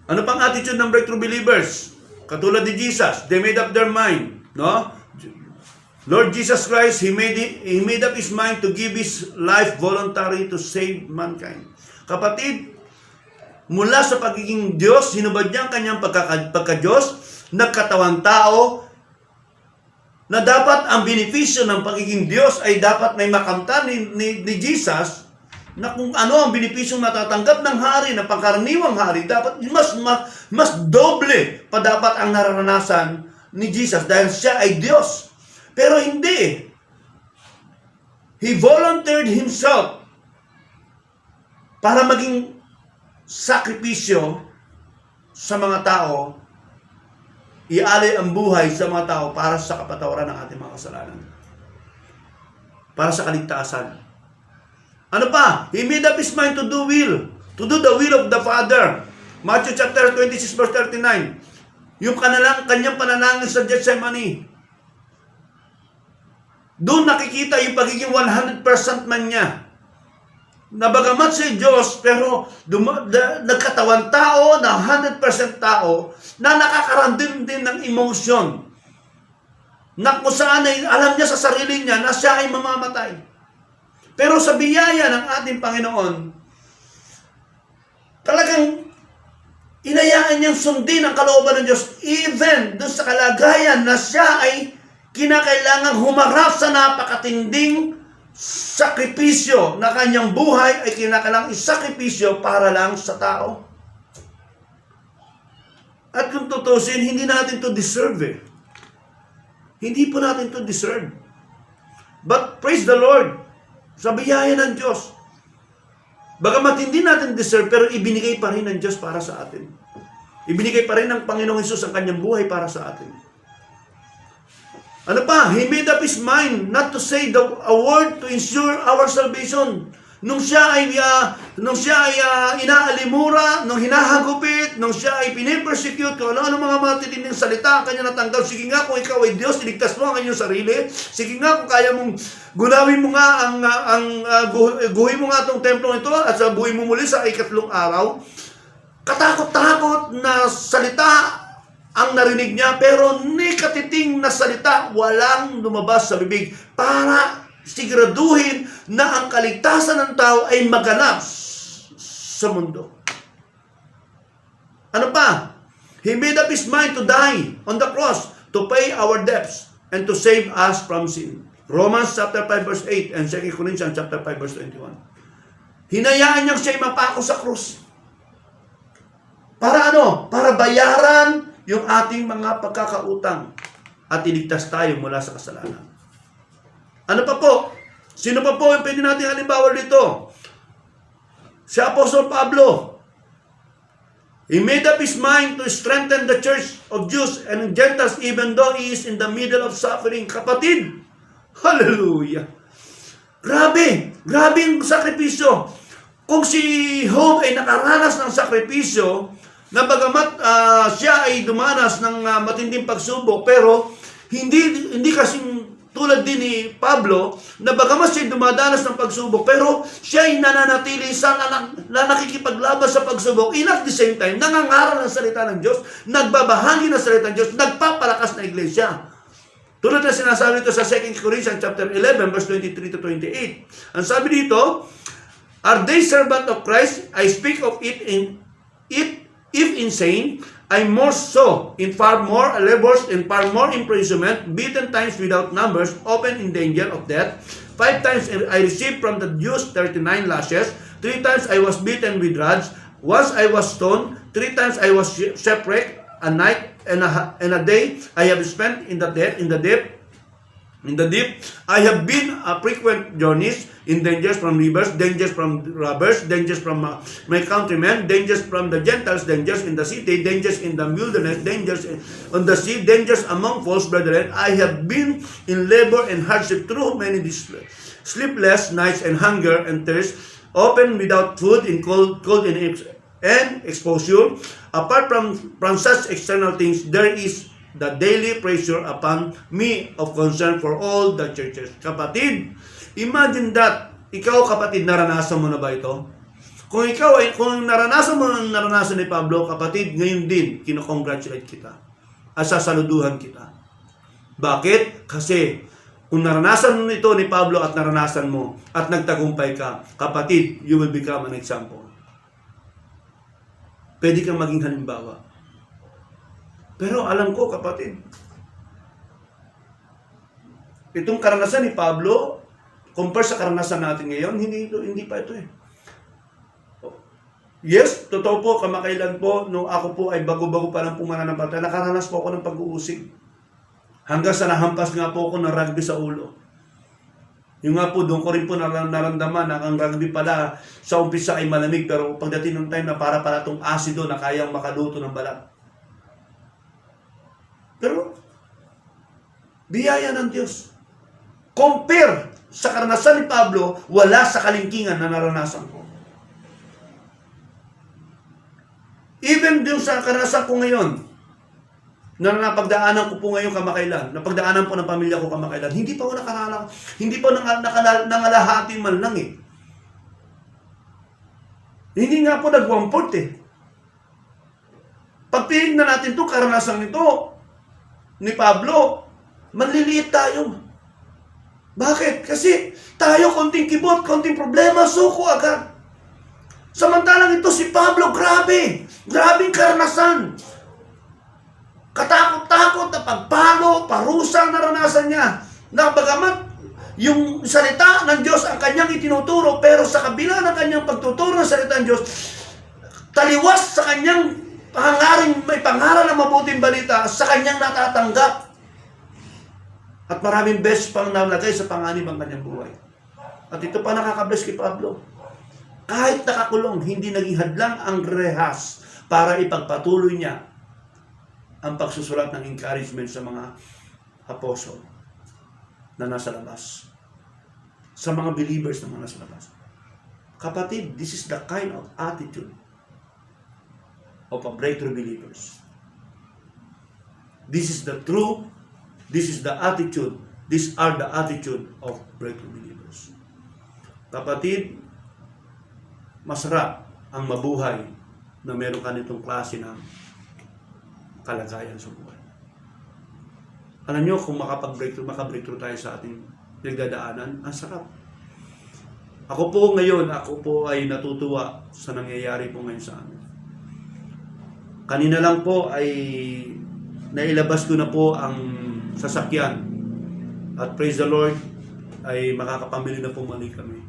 Ano pang attitude ng breakthrough believers? Katulad ni Jesus, they made up their mind. No? Lord Jesus Christ, He made up His mind to give His life voluntary to save mankind. Kapatid, mula sa pagiging Diyos, hinubad niya ang kanyang pagka-Diyos nagkatawang tao, na dapat ang benepisyo ng pagiging Diyos ay dapat may makamtan ni Jesus, na kung ano ang benepisyong natatanggap ng hari, na pangkaraniwang hari, dapat mas doble pa dapat ang nararanasan ni Jesus dahil siya ay Diyos. Pero hindi. He volunteered himself para maging sakripisyo sa mga tao, ialay ang buhay sa mga tao para sa kapatawaran ng ating mga kasalanan. Para sa kaligtasan. Ano pa? He made up his mind to do the will of the Father. Matthew chapter 26 verse 39. Yung kanyang panalangin sa Gethsemane. Doon nakikita yung pagiging 100% man niya. Na bagamat siya Diyos, pero nagkatawan tao, na 100% tao, na nakakaramdam din ng emosyon. Na kung saan ay alam niya sa sarili niya na siya ay mamamatay. Pero sa biyaya ng ating Panginoon, talagang inayaan niyang sundin ang kalooban ng Diyos, even doon sa kalagayan na siya ay kinakailangang humarap sa napakatinding sakripisyo, na kanyang buhay ay kinakailangang isakripisyo para lang sa tao. At kung tutusin, hindi natin to deserve eh. Hindi po natin to deserve. But praise the Lord, sa biyaya ng Diyos. Bagamat hindi natin deserve, pero ibinigay pa rin ng Diyos para sa atin. Ibinigay pa rin ng Panginoong Hesus ang kanyang buhay para sa atin. Ano pa? He made up his mind not to say a word to ensure our salvation. Nung siya ay inaalimura, nung hinahagupit, nung siya ay pinipersecute, kung ano mga matitinding salita ang kanya natanggap. Sige nga, kung ikaw ay Diyos, iligtas mo ang inyong sarili. Sige nga, kung kaya mong gunawin mo nga guhin mo nga itong templong ito at buhay mo muli sa ikatlong araw. Katakot-takot na salita ang narinig niya, pero ni katiting na salita walang lumabas sa bibig para siguraduhin na ang kaligtasan ng tao ay maganap sa mundo. Ano pa? He made up his mind to die on the cross to pay our debts and to save us from sin. Romans chapter 5 verse 8 and 2 Corinthians chapter 5 verse 21. Hinayaan niyang siya'y mapako sa krus. Para ano? Para bayaran yung ating mga pagkakautang at iligtas tayo mula sa kasalanan. Ano pa po? Sino pa po yung pwede natin halimbawa dito? Si Apostol Pablo. He made up his mind to strengthen the church of Jews and Gentiles even though he is in the middle of suffering. Kapatid, hallelujah! Grabe! Grabe yung sakripisyo. Kung si Job ay nakaranas ng sakripisyo, na bagamat siya ay dumanas ng matinding pagsubok, pero hindi kasing tulad din ni Pablo, na bagamat siya dumadanas ng pagsubok, pero siya ay nananatili sa nakikipaglaban sa pagsubok, in at the same time, nangangaral ng salita ng Diyos, nagbabahagi ng salita ng Diyos, nagpapalakas na iglesia. Tulad na sinasabi dito sa 2 Corinthians chapter 11, verse 23 to 28. Ang sabi dito, are they servant of Christ? I speak of it if insane, I more so, in far more labors, in far more imprisonment, beaten times without numbers, often in danger of death. 5 times I received from the Jews 39 lashes. 3 times I was beaten with rods. Once I was stoned. 3 times I was shipwrecked. A night and a day I have spent in the deep. I have been frequent journeys, in dangers from rivers, dangers from robbers, dangers from my countrymen, dangers from the Gentiles, dangers in the city, dangers in the wilderness, dangers on the sea, dangers among false brethren. I have been in labor and hardship through many sleepless nights and hunger and thirst, often without food, in cold and exposure. Apart from such external things, there is the daily pressure upon me of concern for all the churches. Kapatid, imagine that. Ikaw, kapatid, naranasan mo na ba ito? Kung naranasan mo ang naranasan ni Pablo, kapatid, ngayon din, kinocongratulate kita. At sasaluduhan kita. Bakit? Kasi, kung naranasan mo ito ni Pablo at naranasan mo, at nagtagumpay ka, kapatid, you will become an example. Pwede kang maging halimbawa. Pero alam ko, kapatid, itong karanasan ni Pablo, compare sa karanasan natin ngayon, hindi pa ito eh. Yes, totoo po, kamakailan po, nung ako po ay bago-bago pa lang po mananampalataya, nakaranas po ako ng pag-uusig. Hanggang sa nahampas nga po ako ng rugby sa ulo. Yung nga po, doon ko rin po naramdaman na ang rugby pala sa umpisa ay malamig, pero pagdating ng time na para itong asido na kayang makaluto ng balat. Pero, biyaya ng Diyos. Compare sa karanasan ni Pablo, wala sa kalingkingan na naranasan ko. Even din sa karanasan ko ngayon, na napagdaanan ko po ngayon kamakailan, napagdaanan po ng pamilya ko kamakailan, hindi pa ako nangalahati man lang eh. Hindi nga po nag-1/4 eh. Pagpiling na natin itong karanasan nito, ni Pablo, manliliit tayo. Bakit? Kasi tayo konting kibot, konting problema, suko agad. Samantalang ito si Pablo, grabing karanasan. Katakot-takot na pagpalo, parusang naranasan niya. Na bagamat yung salita ng Diyos ang kanyang itinuturo, pero sa kabila ng kanyang pagtuturo ng salita ng Diyos, taliwas sa kanyang pangaring may pangaral ng mabuting balita, sa kanyang natatanggap. At maraming beses pang nalagay sa panganib ang kanyang buhay. At ito pa nakakabless kay Pablo. Kahit nakakulong, hindi naging hadlang ang rehas para ipagpatuloy niya ang pagsusulat ng encouragement sa mga apostol na nasa labas. Sa mga believers na nasa labas. Kapatid, this is the kind of attitude of a breakthrough believers. This is the attitude, these are the attitude of breakthrough believers. Kapatid, masarap ang mabuhay na meron ka nitong klase ng kalagayan sa buhay. Alam nyo, kung makabreakthrough tayo sa ating pinagdadaanan, ang sarap. Ako po ay natutuwa sa nangyayari po ngayon sa amin. Kanina lang po ay nailabas ko na po ang sasakyan. At praise the Lord, ay makakapamili na po mali kami.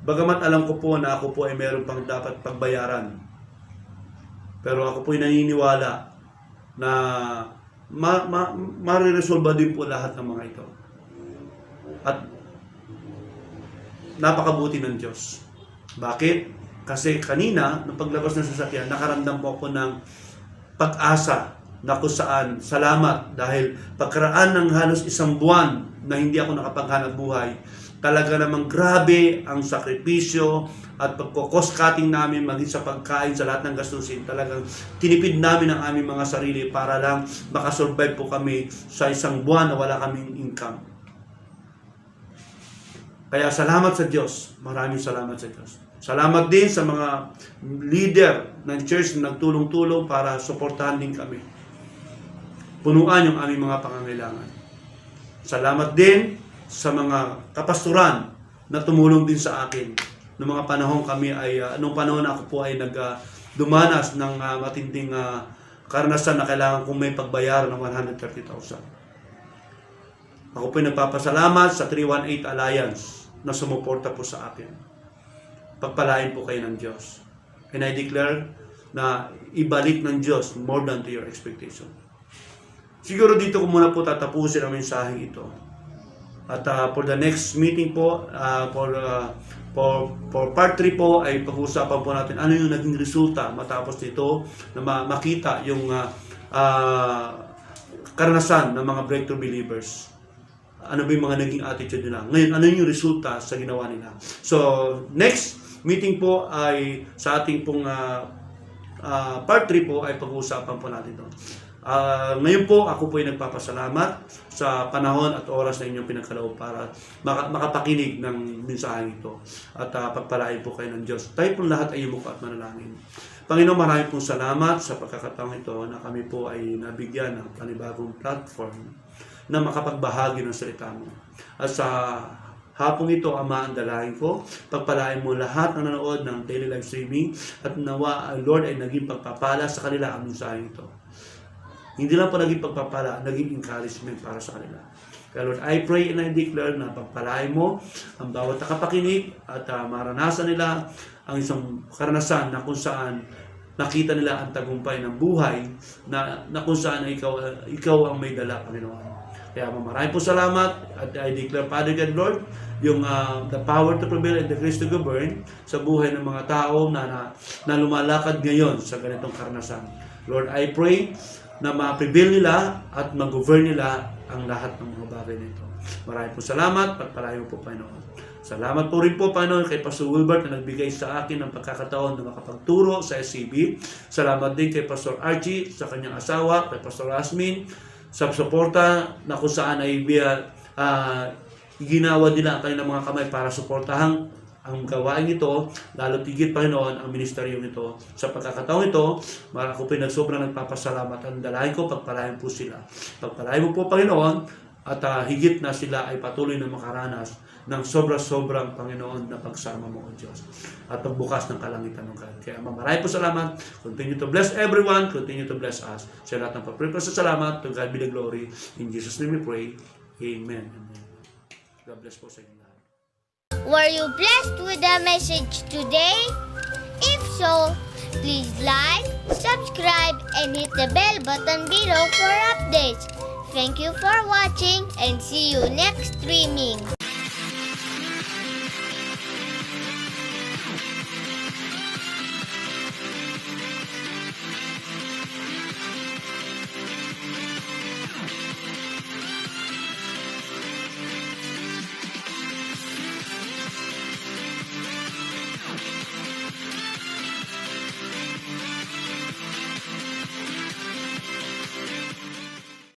Bagamat alam ko po na ako po ay meron pang dapat pagbayaran. Pero ako po ay naniniwala na mariresolba din po lahat ng mga ito. At napakabuti ng Diyos. Bakit? Kasi kanina, nung paglabas ng sasakyan, nakaramdam po ako ng pag-asa na kung saan, salamat dahil pagkaraan ng halos 1 buwan na hindi ako nakapaghanap buhay, talaga namang grabe ang sakripisyo at pagko-cost cutting namin maging sa pagkain, sa lahat ng gastusin. Talagang tinipid namin ang aming mga sarili para lang makasurvive po kami sa 1 buwan na wala kaming income. Kaya salamat sa Diyos. Maraming salamat sa Diyos. Salamat din sa mga leader ng church na nagtulong-tulong para suportahan din kami. Punuan yung aming mga pangangailangan. Salamat din sa mga kapastoran na tumulong din sa akin. Noong mga panahon kami ay, nung panahon ako po ay dumanas ng matinding karanasan na kailangan kong may pagbayaran ng 130,000. Ako po ay nagpapasalamat sa 318 Alliance na sumuporta po sa akin. Pagpalain po kayo ng Diyos. And I declare na ibalik ng Diyos more than to your expectation. Siguro dito ko muna po tatapusin ang mensaheng ito. At for the next meeting po, for part 3 po, ay pag-uusapan po natin ano yung naging resulta matapos nito na makita yung karanasan ng mga breakthrough believers. Ano ba yung mga naging attitude nila? Ngayon, ano yung resulta sa ginawa nila? So, next meeting po ay sa ating pong part 3 po ay pag-uusapan po natin ito. Ngayon po, ako po ay nagpapasalamat sa panahon at oras na inyong pinagkaloob para makapakinig ng mensaheng ito at pagpalain po kayo ng Diyos. Tayo po lahat ay yumuko at manalangin. Panginoon, maraming pong salamat sa pagkakataong ito na kami po ay nabigyan ng panibagong platform na makapagbahagi ng salita mo. At sa hapong ito, Ama, ang dalangin ko, pagpalain mo lahat ng nanonood ng daily live streaming at nawa, Lord, ay naging pagpapala sa kanila ang mensaheng ito. Hindi lang po naging pagpapala, naging encouragement para sa kanila. Kaya Lord, I pray and I declare na pagpalain mo ang bawat nakapakinig at maranasan nila ang isang karanasan na kung saan nakita nila ang tagumpay ng buhay na kung saan ikaw ang may dala, Panginoon. Kaya maraming po salamat at I declare, Father God, Lord, yung the power to prevail and the grace to govern sa buhay ng mga tao na lumalakad ngayon sa ganitong karanasan. Lord, I pray na ma-prevail nila at mag-govern nila ang lahat ng mga bagay nito. Maraming po salamat, pagpalain mo po, Panginoon. Salamat po rin po, Panginoon, kay Pastor Wilbert na nagbigay sa akin ng pagkakataon na makapagturo sa SCB. Salamat din kay Pastor Archie, sa kanyang asawa, kay Pastor Rasmin, sa suporta na kung saan ay ginawa nila ang kanilang mga kamay para suportahan ang gawain ito, lalo tigit, Panginoon, ang ministeryong ito. Sa pagkakataon ito, ako po sobrang nagpapasalamat. Ang dalahin ko, pagpalain po sila. Pagpalain mo po, Panginoon, at higit na sila ay patuloy na makaranas ng sobrang Panginoon na pagsama mo, O Diyos. At pagbukas ng kalangitan ng God. Kaya maraming po salamat. Continue to bless everyone. Continue to bless us. Sa lahat ng pagpapalala sa salamat. To God be the glory. In Jesus' name we pray. Amen. Amen. God bless po sa inyo lahat. Were you blessed with the message today? If so, please like, subscribe, and hit the bell button below for updates. Thank you for watching and see you next streaming.